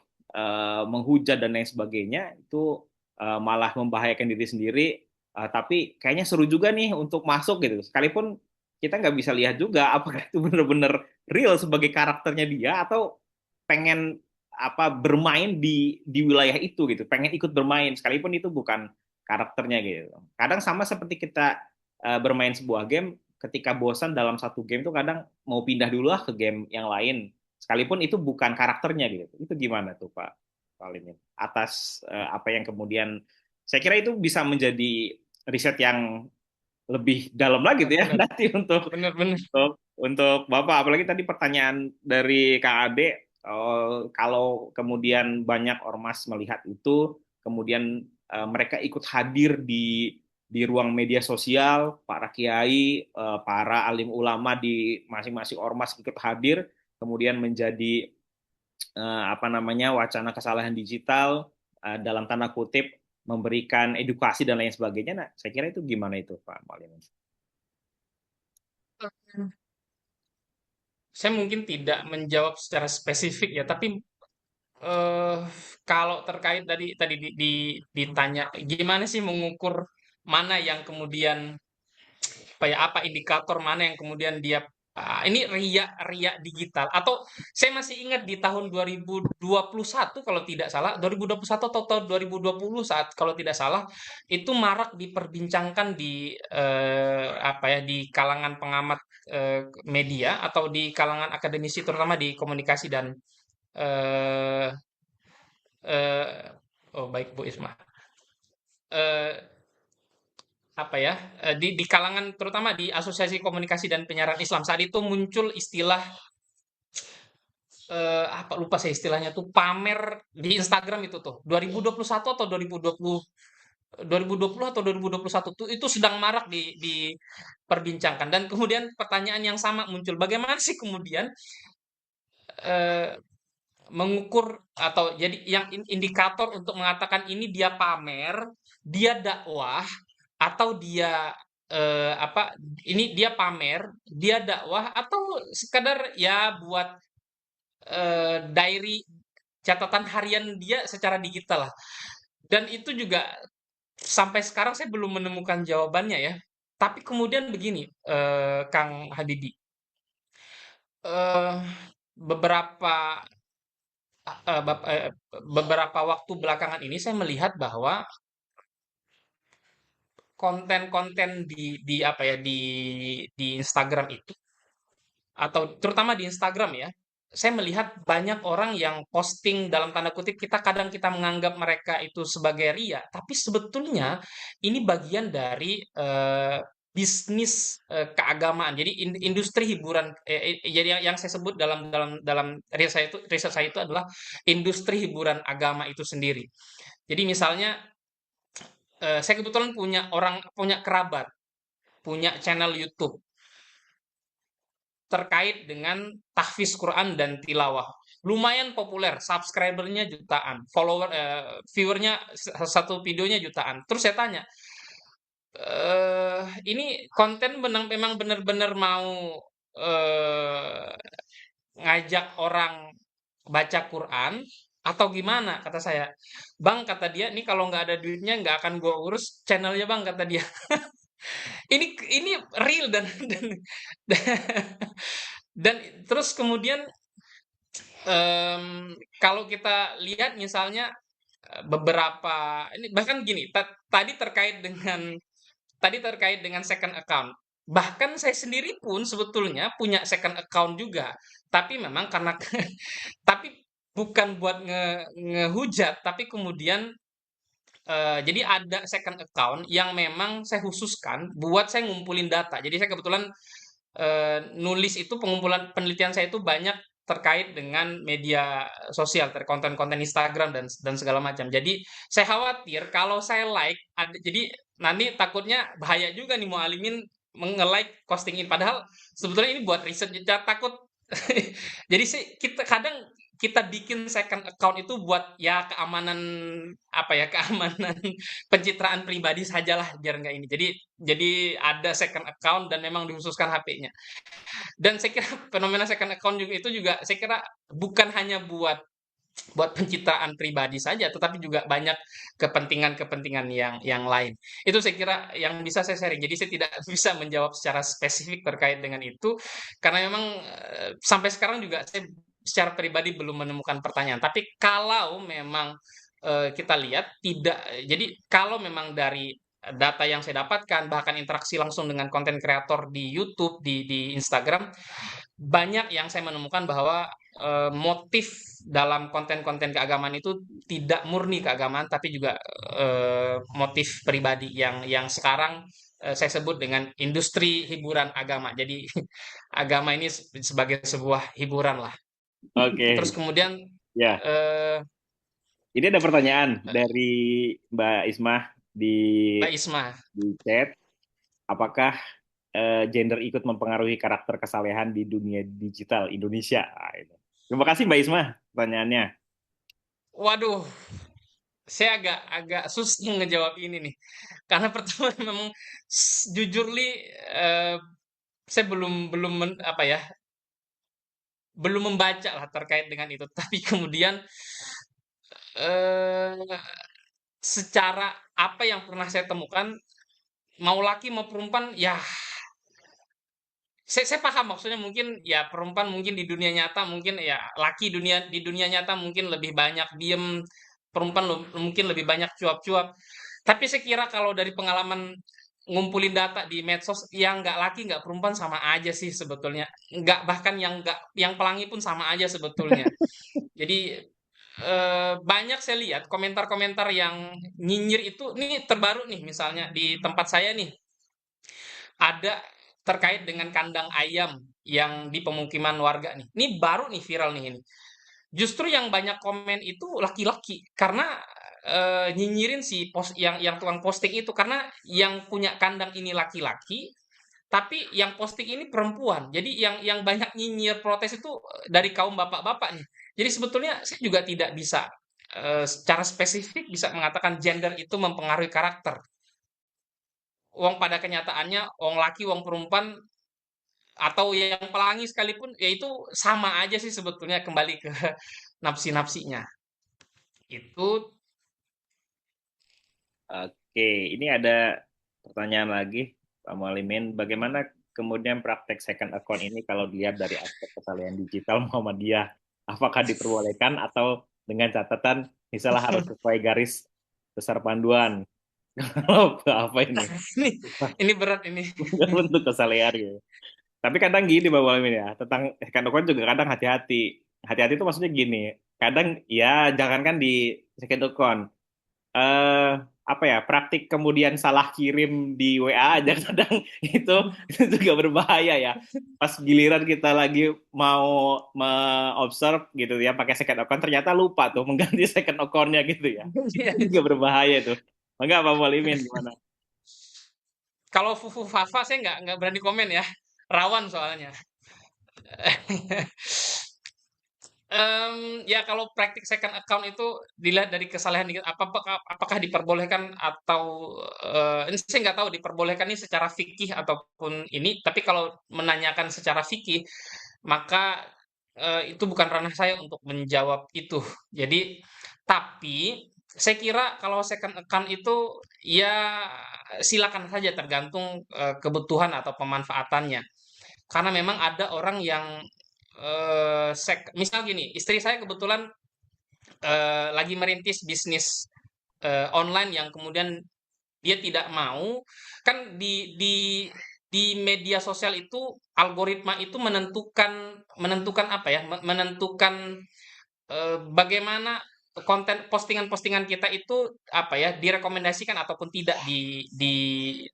menghujat dan lain sebagainya itu malah membahayakan diri sendiri tapi kayaknya seru juga nih untuk masuk gitu sekalipun kita nggak bisa lihat juga apakah itu benar-benar real sebagai karakternya dia atau pengen apa bermain di wilayah itu gitu pengen ikut bermain sekalipun itu bukan karakternya gitu kadang sama seperti kita bermain sebuah game ketika bosan dalam satu game tuh kadang mau pindah dulu lah ke game yang lain sekalipun itu bukan karakternya gitu itu gimana tuh Pak Kalimin atas apa yang kemudian saya kira itu bisa menjadi riset yang lebih dalam lagi tuh ya Benar, nanti untuk benar, benar. untuk Bapak, apalagi tadi pertanyaan dari Kak Ade, kalau kemudian banyak ormas melihat itu, kemudian mereka ikut hadir di ruang media sosial, para kiai, para alim ulama di masing-masing ormas ikut hadir, kemudian menjadi apa namanya wacana kesalahan digital dalam tanda kutip memberikan edukasi dan lain sebagainya. Nah, saya kira itu gimana itu Pak Maulana? Saya mungkin tidak menjawab secara spesifik ya, tapi eh kalau terkait tadi tadi ditanya gimana sih mengukur mana yang kemudian apa indikator mana yang kemudian dia ini ria ria digital atau saya masih ingat di tahun 2021 kalau tidak salah 2021 atau tahun 2020 saat kalau tidak salah itu marak diperbincangkan di di kalangan pengamat media atau di kalangan akademisi terutama di komunikasi dan eh eh, oh baik Bu Isma. Eh, di kalangan terutama di Asosiasi Komunikasi dan Penyiaran Islam saat itu muncul istilah apa lupa saya istilahnya tuh pamer di Instagram itu tuh 2021 atau 2020 atau 2021 tuh itu sedang marak diperbincangkan dan kemudian pertanyaan yang sama muncul bagaimana sih kemudian eh, mengukur atau jadi yang indikator untuk mengatakan ini dia pamer, dia dakwah atau dia ini dia pamer, dia dakwah atau sekadar ya buat diary catatan harian dia secara digital lah. Dan itu juga sampai sekarang saya belum menemukan jawabannya ya. Tapi kemudian begini, Kang Habibie, eh beberapa beberapa waktu belakangan ini saya melihat bahwa konten-konten di Instagram itu atau terutama di Instagram ya, saya melihat banyak orang yang posting dalam tanda kutip kita menganggap mereka itu sebagai ria, tapi sebetulnya ini bagian dari bisnis keagamaan. Jadi industri hiburan, jadi yang saya sebut dalam riset saya itu adalah industri hiburan agama itu sendiri. Jadi misalnya saya kebetulan punya kerabat, punya channel YouTube terkait dengan tahfiz Quran dan tilawah. Lumayan populer, subscribernya jutaan, viewernya satu videonya jutaan. Terus saya tanya, ini konten memang benar-benar mau eh, ngajak orang baca Quran atau gimana? Kata saya, Bang, kata dia, ini kalau nggak ada duitnya nggak akan gua urus channelnya, Bang, kata dia. Ini real dan dan terus kemudian kalau kita lihat misalnya beberapa ini bahkan gini, tadi terkait dengan second account. Bahkan saya sendiri pun sebetulnya punya second account juga. Tapi memang karena tapi bukan buat ngehujat, tapi kemudian jadi ada second account yang memang saya khususkan buat saya ngumpulin data. Jadi saya kebetulan nulis itu pengumpulan penelitian saya itu banyak terkait dengan media sosial, konten-konten Instagram dan segala macam. Jadi saya khawatir kalau saya like, jadi nanti takutnya bahaya juga nih mau alimin nge-like posting ini. Padahal sebetulnya ini buat riset, jadi takut. Jadi sih kita bikin second account itu buat ya keamanan apa ya keamanan pencitraan pribadi sajalah biar nggak ini. Jadi ada second account dan memang dikhususkan HP-nya. Dan saya kira fenomena second account juga itu juga saya kira bukan hanya buat buat pencitraan pribadi saja, tetapi juga banyak kepentingan-kepentingan yang lain. Itu saya kira yang bisa saya sharing. Jadi saya tidak bisa menjawab secara spesifik terkait dengan itu, karena memang sampai sekarang juga saya secara pribadi belum menemukan pertanyaan. Tapi kalau memang kita lihat tidak, jadi kalau memang dari data yang saya dapatkan, bahkan interaksi langsung dengan konten kreator di YouTube, di Instagram, banyak yang saya menemukan bahwa motif dalam konten-konten keagamaan itu tidak murni keagamaan, tapi juga motif pribadi yang sekarang saya sebut dengan industri hiburan agama. Jadi agama ini sebagai sebuah hiburan lah. Terus Oke, kemudian ya. eh, Ini ada pertanyaan dari Mbak Ismah di Mbak Isma, chat. Apakah gender ikut mempengaruhi karakter kesalehan di dunia digital Indonesia? Ah, itu. Terima kasih Mbak Ismah pertanyaannya. waduh, saya agak agak susah ngejawab ini nih, karena pertama memang jujur li eh, saya belum belum apa ya belum membaca lah terkait dengan itu. Tapi kemudian eh, secara apa yang pernah saya temukan, mau laki mau perempuan, ya saya paham maksudnya mungkin ya perempuan mungkin di dunia nyata mungkin ya laki di dunia nyata mungkin lebih banyak diem, perempuan mungkin lebih banyak cuap-cuap. Tapi saya kira kalau dari pengalaman ngumpulin data di medsos, yang nggak laki nggak perempuan sama aja sih sebetulnya. Nggak, bahkan yang nggak yang pelangi pun sama aja sebetulnya. Jadi banyak saya lihat komentar-komentar yang nyinyir itu, nih terbaru nih misalnya di tempat saya nih, ada terkait dengan kandang ayam yang di pemukiman warga nih. Ini baru nih viral nih ini. Justru yang banyak komen itu laki-laki karena nyinyirin si yang tukang posting itu, karena yang punya kandang ini laki-laki tapi yang posting ini perempuan. Jadi yang banyak nyinyir protes itu dari kaum bapak-bapak nih. Jadi sebetulnya saya juga tidak bisa secara spesifik bisa mengatakan gender itu mempengaruhi karakter. Wong pada kenyataannya, wong laki, wong perempuan, atau yang pelangi sekalipun, ya itu sama aja sih sebetulnya, kembali ke napsi-napsinya. Itu Oke, ini ada pertanyaan lagi, Pak Mualimin. Bagaimana kemudian praktek second account ini kalau dilihat dari aspek kesalahan digital Muhammadiyah? Apakah diperbolehkan atau dengan catatan misalnya harus sesuai garis besar panduan? Kalau apa ini? ini ini berat ini. Bentuk kesalahan gitu. Tapi kadang gini Pak Mualimin ya, tentang second account juga kadang hati-hati. Hati-hati itu maksudnya gini, kadang ya jangankan di second account, eh apa ya, praktik kemudian salah kirim di WA aja kadang itu juga berbahaya ya. Pas giliran kita lagi mau observe gitu ya pakai second account, ternyata lupa tuh mengganti second account-nya gitu ya. Iya. Itu juga berbahaya tuh. Enggak apa Imin gimana? Kalau Fufu Fafa saya nggak berani komen ya, rawan soalnya. Ya kalau praktik second account itu dilihat dari kesalahan apakah diperbolehkan atau ini saya nggak tahu diperbolehkan ini secara fikih ataupun ini, tapi kalau menanyakan secara fikih maka itu bukan ranah saya untuk menjawab itu. Jadi tapi saya kira kalau second account itu ya silakan saja tergantung kebutuhan atau pemanfaatannya. Karena memang ada orang yang misal gini, istri saya kebetulan lagi merintis bisnis online yang kemudian dia tidak mau, kan di media sosial itu algoritma itu menentukan menentukan apa ya, menentukan bagaimana konten postingan-postingan kita itu apa ya direkomendasikan ataupun tidak di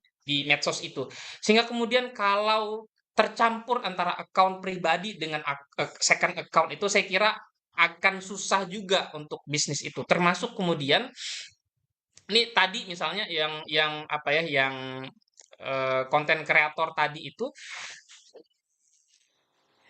medsos itu. Sehingga kemudian kalau tercampur antara account pribadi dengan second account itu saya kira akan susah juga untuk bisnis itu. Termasuk kemudian ini tadi misalnya yang apa ya yang konten kreator tadi itu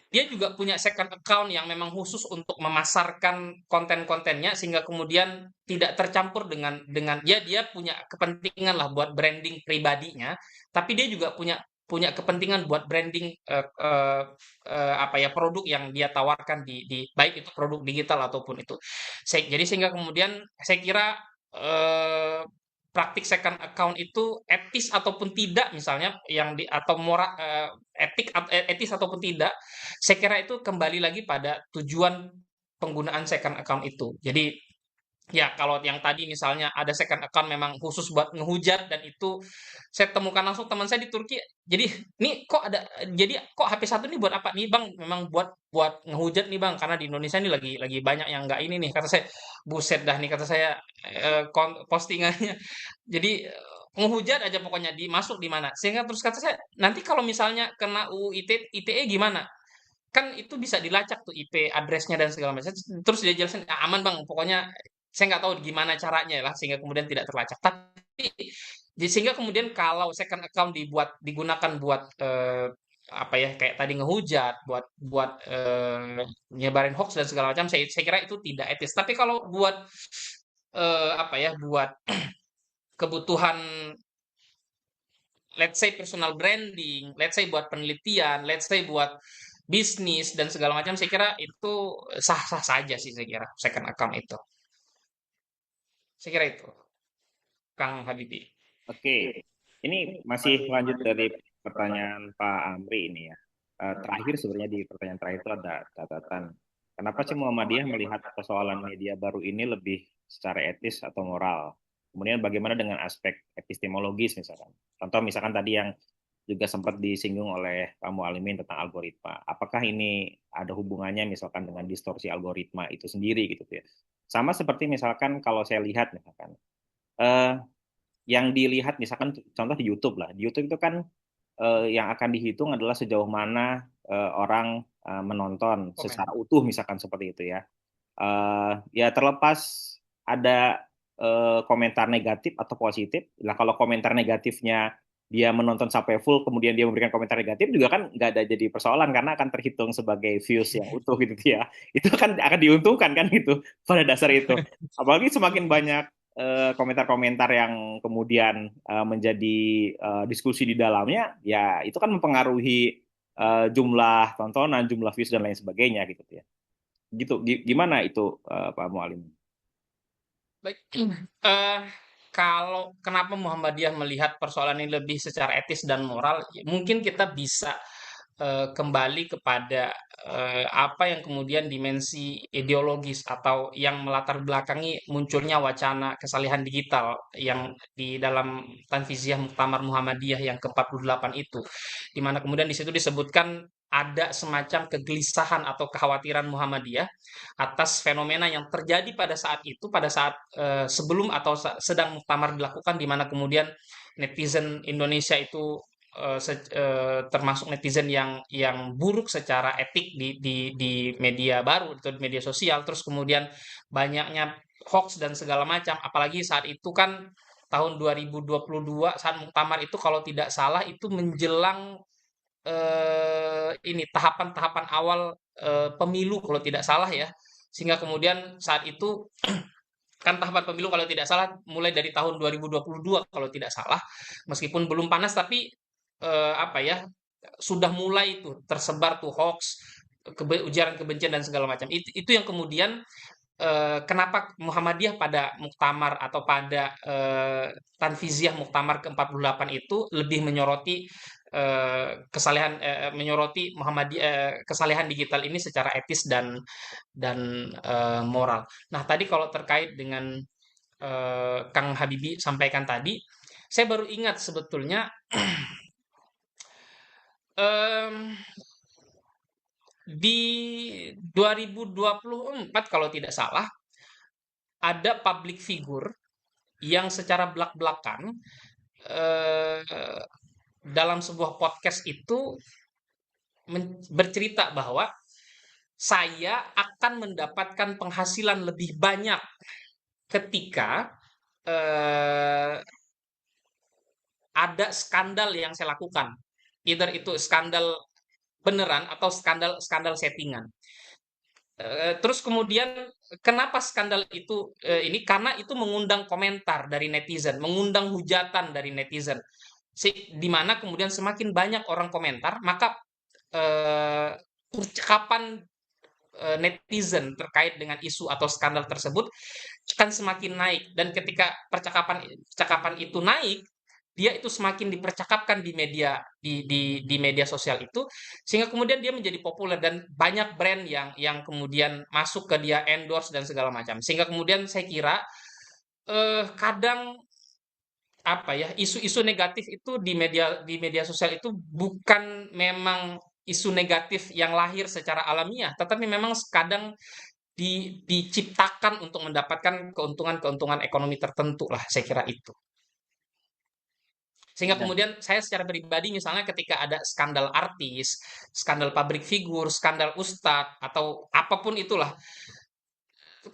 dia juga punya second account yang memang khusus untuk memasarkan konten-kontennya sehingga kemudian tidak tercampur dengan dia punya kepentingan lah buat branding pribadinya, tapi dia juga punya punya kepentingan buat branding apa ya produk yang dia tawarkan di baik itu produk digital ataupun itu. Jadi sehingga kemudian saya kira eh, praktik second account itu etis ataupun tidak misalnya yang di atau moral etis ataupun tidak saya kira itu kembali lagi pada tujuan penggunaan second account itu. Jadi ya kalau yang tadi misalnya ada second account memang khusus buat ngehujat dan itu saya temukan langsung teman saya di Turki. Jadi nih kok ada jadi kok HP satu nih buat apa nih Bang? Memang buat buat ngehujat nih Bang karena di Indonesia ini lagi banyak yang nggak ini nih kata saya. Buset dah nih kata saya postingannya. Jadi ngehujat aja pokoknya dimasuk di mana. Sehingga terus kata saya nanti kalau misalnya kena UU ITE gimana? Kan itu bisa dilacak tuh IP addressnya dan segala macam. Terus dia jelasin "Ah, aman bang, pokoknya saya nggak tahu gimana caranya lah sehingga kemudian tidak terlacak. Tapi sehingga kemudian kalau second account digunakan buat apa ya kayak tadi ngehujat, buat buat nyebarin hoax dan segala macam, saya kira itu tidak etis. Tapi kalau buat apa ya, buat kebutuhan let's say personal branding, let's say buat penelitian, let's say buat bisnis dan segala macam, saya kira itu sah-sah saja sih saya kira second account itu. Saya kira itu, Kang Habibi. Oke, ini masih lanjut dari pertanyaan Pak Amri ini ya. Terakhir sebenarnya di pertanyaan terakhir itu ada catatan. Kenapa sih Muhammadiyah melihat persoalan media baru ini lebih secara etis atau moral? Kemudian bagaimana dengan aspek epistemologis misalkan? Contoh misalkan tadi yang juga sempat disinggung oleh Pak Mualimin tentang algoritma. Apakah ini ada hubungannya misalkan dengan distorsi algoritma itu sendiri gitu ya? Sama seperti misalkan kalau saya lihat misalkan eh, yang dilihat misalkan contoh di YouTube lah. Di YouTube itu kan yang akan dihitung adalah sejauh mana orang menonton Komen. secara utuh misalkan seperti itu ya. Ya terlepas ada komentar negatif atau positif. Nah kalau komentar negatifnya dia menonton sampai full kemudian dia memberikan komentar negatif juga kan nggak ada jadi persoalan karena akan terhitung sebagai views yang utuh gitu ya. Itu kan akan diuntungkan kan gitu pada dasar itu. Apalagi semakin banyak komentar-komentar yang kemudian menjadi diskusi di dalamnya, ya itu kan mempengaruhi jumlah tontonan, jumlah views dan lain sebagainya gitu ya. Gitu, gimana itu Pak Mualim? Baik, eh kalau kenapa Muhammadiyah melihat persoalan ini lebih secara etis dan moral, mungkin kita bisa kembali kepada apa yang kemudian dimensi ideologis atau yang melatar belakangi munculnya wacana kesalihan digital yang di dalam Tanfiziah Muktamar Muhammadiyah yang ke-48 itu, di mana kemudian di situ disebutkan ada semacam kegelisahan atau kekhawatiran Muhammadiyah atas fenomena yang terjadi pada saat itu, pada saat sebelum atau sedang muktamar dilakukan, di mana kemudian netizen Indonesia itu termasuk netizen yang buruk secara etik di media baru atau di media sosial, terus kemudian banyaknya hoax dan segala macam, apalagi saat itu kan tahun 2022 saat muktamar itu kalau tidak salah itu menjelang ini tahapan-tahapan awal pemilu kalau tidak salah ya. Sehingga kemudian saat itu kan tahapan pemilu kalau tidak salah mulai dari tahun 2022 kalau tidak salah. Meskipun belum panas tapi apa ya sudah mulai tuh tersebar tuh hoax, ujaran kebencian dan segala macam. Itu yang kemudian kenapa Muhammadiyah pada muktamar atau pada Tanfiziah muktamar ke-48 itu lebih menyoroti menyoroti kesalehan digital ini secara etis dan moral. Nah, tadi kalau terkait dengan Kang Habibi sampaikan tadi, saya baru ingat sebetulnya em, di 2024 kalau tidak salah ada public figure yang secara belak-belakan eh, dalam sebuah podcast itu bercerita bahwa saya akan mendapatkan penghasilan lebih banyak ketika eh, ada skandal yang saya lakukan. Either itu skandal beneran atau skandal skandal settingan. Terus kemudian kenapa skandal itu ini karena itu mengundang komentar dari netizen, mengundang hujatan dari netizen. Di mana kemudian semakin banyak orang komentar, maka eh, percakapan netizen terkait dengan isu atau skandal tersebut akan semakin naik dan ketika percakapan itu naik dia itu semakin dipercakapkan di media sosial itu sehingga kemudian dia menjadi populer dan banyak brand yang kemudian masuk ke dia endorse dan segala macam sehingga kemudian saya kira kadang apa ya isu-isu negatif itu di media sosial itu bukan memang isu negatif yang lahir secara alamiah, tetapi memang kadang diciptakan untuk mendapatkan keuntungan-keuntungan ekonomi tertentu lah, saya kira itu. Sehingga Ya, kemudian saya secara pribadi misalnya ketika ada skandal artis, skandal public figure, skandal ustadz atau apapun itulah,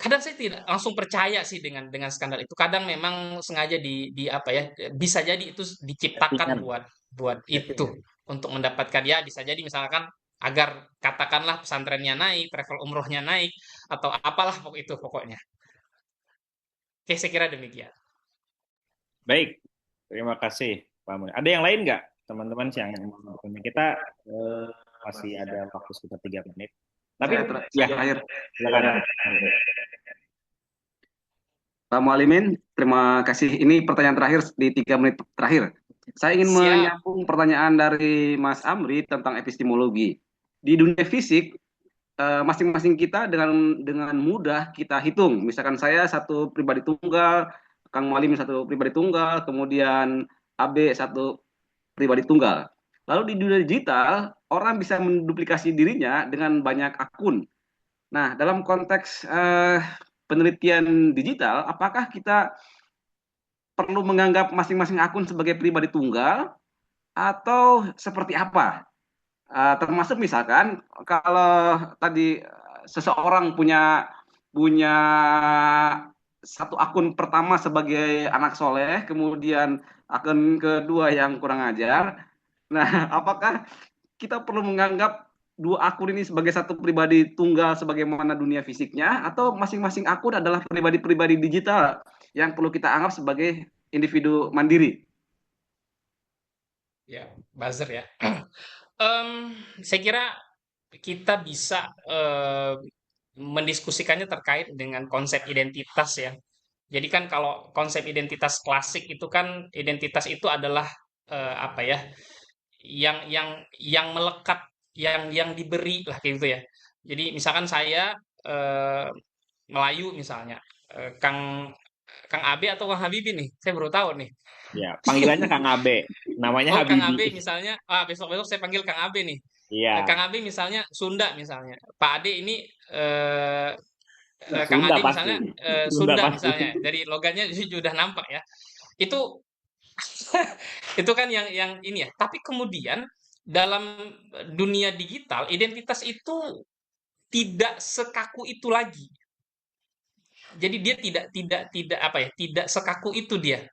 kadang saya tidak langsung percaya sih dengan skandal itu. Kadang memang sengaja di apa ya, bisa jadi itu diciptakan settingan, buat buat itu settingan. untuk mendapatkan ya bisa jadi misalkan agar katakanlah pesantrennya naik, travel umrohnya naik atau apalah itu pokoknya. Oke, saya kira demikian. Baik, terima kasih Pak Mun. Ada yang lain nggak, teman-teman yang bertanya? Kita eh, masih ada waktu sekitar 3 menit. Tapi Saya ya, terakhir. silakan. Pak Mualimin, terima kasih. Ini pertanyaan terakhir di 3 menit terakhir. Saya ingin Siap. menyambung pertanyaan dari Mas Amri tentang epistemologi. Di dunia fisik, masing-masing kita dengan mudah kita hitung. Misalkan saya satu pribadi tunggal, Kang Mualimin satu pribadi tunggal, kemudian AB satu pribadi tunggal. Lalu di dunia digital, orang bisa menduplikasi dirinya dengan banyak akun. Nah, dalam konteks penelitian digital, apakah kita perlu menganggap masing-masing akun sebagai pribadi tunggal atau seperti apa? Termasuk misalkan kalau tadi seseorang punya punya satu akun pertama sebagai anak soleh, kemudian akun kedua yang kurang ajar. Nah, apakah kita perlu menganggap dua akun ini sebagai satu pribadi tunggal sebagaimana dunia fisiknya, atau masing-masing akun adalah pribadi-pribadi digital yang perlu kita anggap sebagai individu mandiri? Ya, buzzer ya. Saya kira kita bisa mendiskusikannya terkait dengan konsep identitas ya. Jadi kan kalau konsep identitas klasik itu kan identitas itu adalah apa ya? Yang melekat, yang diberi lah kayak gitu ya. Jadi misalkan saya Melayu misalnya, Kang Kang Abe atau Kang Habibi nih, saya baru tahu nih. Ya, panggilannya Kang Abe, namanya Oh, Kang Habibi. Abe misalnya, besok-besok saya panggil Kang Abe nih. Iya, Kang Abi misalnya Sunda misalnya, Pak Ade ini Kang Sunda Ade pasti. misalnya Sunda Sunda pasti. misalnya dari logatnya sudah nampak ya. Itu itu kan yang ini ya. Tapi kemudian dalam dunia digital identitas itu tidak sekaku itu lagi. Jadi dia tidak apa ya, tidak sekaku itu dia.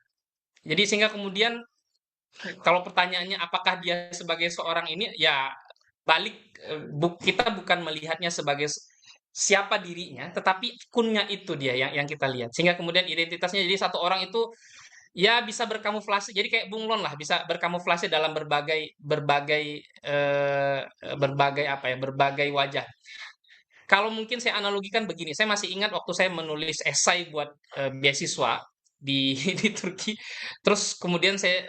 Jadi sehingga kemudian kalau pertanyaannya apakah dia sebagai seorang ini ya balik kita bukan melihatnya sebagai siapa dirinya, tetapi akunnya itu dia yang kita lihat. Sehingga kemudian identitasnya jadi satu orang itu ya bisa berkamuflase. Jadi kayak bunglon lah, bisa berkamuflase dalam berbagai berbagai berbagai apa ya, berbagai wajah. Kalau mungkin saya analogikan begini, saya masih ingat waktu saya menulis esai buat beasiswa di di Turki. Terus kemudian saya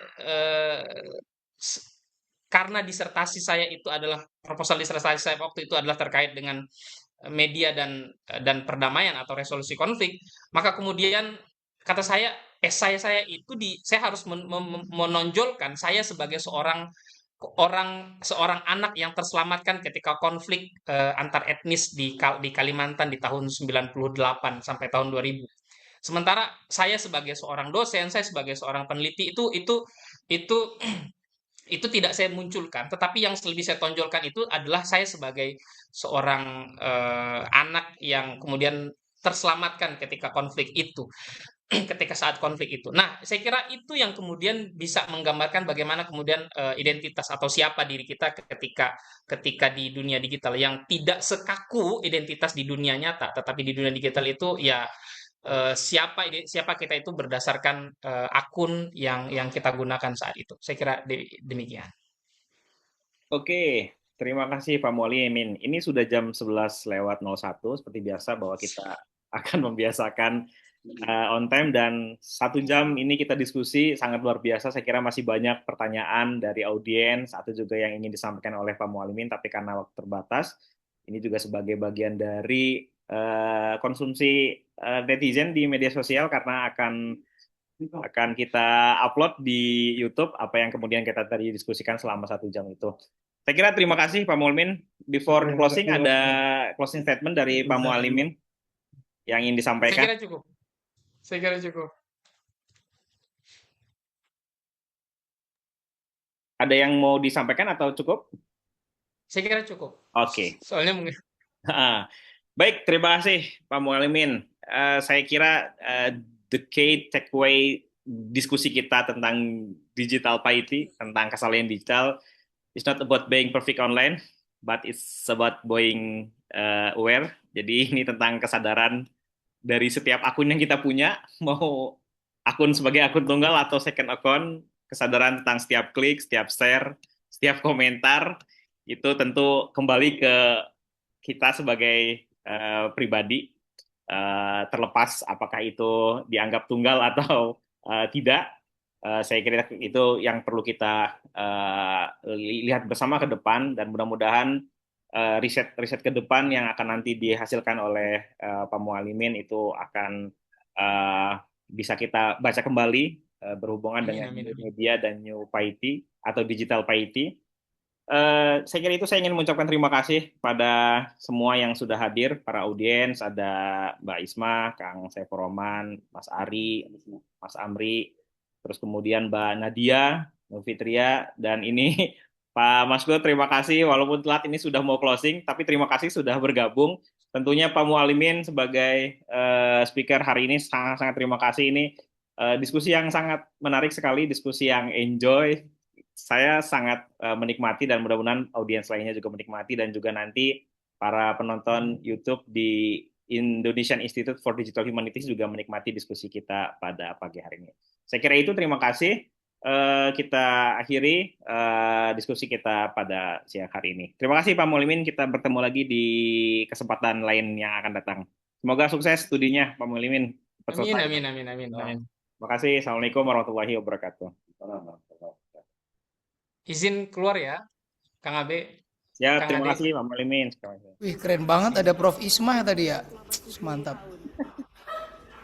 s- karena disertasi saya itu adalah proposal disertasi saya waktu itu adalah terkait dengan media dan perdamaian atau resolusi konflik, maka kemudian kata saya esai saya itu saya harus menonjolkan saya sebagai seorang anak yang terselamatkan ketika konflik antar etnis di Kalimantan di tahun 98 sampai tahun 2000. Sementara saya sebagai seorang dosen, saya sebagai seorang peneliti itu itu tidak saya munculkan, tetapi yang lebih saya tonjolkan itu adalah saya sebagai seorang anak yang kemudian terselamatkan ketika konflik itu, ketika saat konflik itu. Nah, saya kira itu yang kemudian bisa menggambarkan bagaimana kemudian identitas atau siapa diri kita ketika ketika di dunia digital yang tidak sekaku identitas di dunia nyata, tetapi di dunia digital itu ya siapa kita itu berdasarkan akun yang kita gunakan saat itu. Saya kira demikian. Oke, terima kasih Pak Mualimin. Ini sudah jam 11:01, seperti biasa bahwa kita akan membiasakan on time, dan 1 jam ini kita diskusi sangat luar biasa. Saya kira masih banyak pertanyaan dari audiens atau juga yang ingin disampaikan oleh Pak Mualimin, tapi karena waktu terbatas, ini juga sebagai bagian dari konsumsi netizen di media sosial, karena akan kita upload di YouTube apa yang kemudian kita tadi diskusikan selama 1 jam itu. Saya kira terima kasih Pak Mualimin. Before closing, ada closing statement dari Pak Mualimin yang ingin Saya disampaikan. kira cukup. Saya kira cukup. Ada yang mau disampaikan atau cukup? Saya kira cukup. Oke. Soalnya mungkin Baik, terima kasih Pak Mualimin. Saya kira the key takeaway diskusi kita tentang digital piety, tentang kesalahan digital, it's not about being perfect online, but it's about being aware. Jadi ini tentang kesadaran dari setiap akun yang kita punya, mau akun sebagai akun tunggal atau second account, kesadaran tentang setiap klik, setiap share, setiap komentar, itu tentu kembali ke kita sebagai pribadi, terlepas apakah itu dianggap tunggal atau tidak. Saya kira itu yang perlu kita lihat bersama ke depan, dan mudah-mudahan riset-riset ke depan yang akan nanti dihasilkan oleh Pak Mualimin itu akan bisa kita baca kembali berhubungan amin dengan amin new amin. media dan new piety atau digital piety. Saya kira itu, saya ingin mengucapkan terima kasih pada semua yang sudah hadir, para audiens, ada Mbak Isma, Kang Saifur Roman, Mas Ari, Mas Amri, terus kemudian Mbak Nadia, Mbak Fitria, dan ini Pak Maskur, terima kasih, walaupun telat ini sudah mau closing, tapi terima kasih sudah bergabung. Tentunya Pak Mualimin sebagai speaker hari ini sangat-sangat terima kasih. Ini diskusi yang sangat menarik sekali, diskusi yang enjoy, saya sangat menikmati, dan mudah-mudahan audiens lainnya juga menikmati, dan juga nanti para penonton YouTube di Indonesian Institute for Digital Humanities juga menikmati diskusi kita pada pagi hari ini. Saya kira itu, terima kasih. Kita akhiri diskusi kita pada siang hari ini. Terima kasih Pak Mualimin, kita bertemu lagi di kesempatan lain yang akan datang. Semoga sukses studinya Pak Mualimin. Amin amin amin amin amin. Terima kasih. Assalamualaikum warahmatullahi wabarakatuh. Izin keluar ya, Kang Abe, Ya, Kang terima Ade. kasih Pak Mualimin. Wih, keren banget ada Prof. Isma tadi ya. Mantap.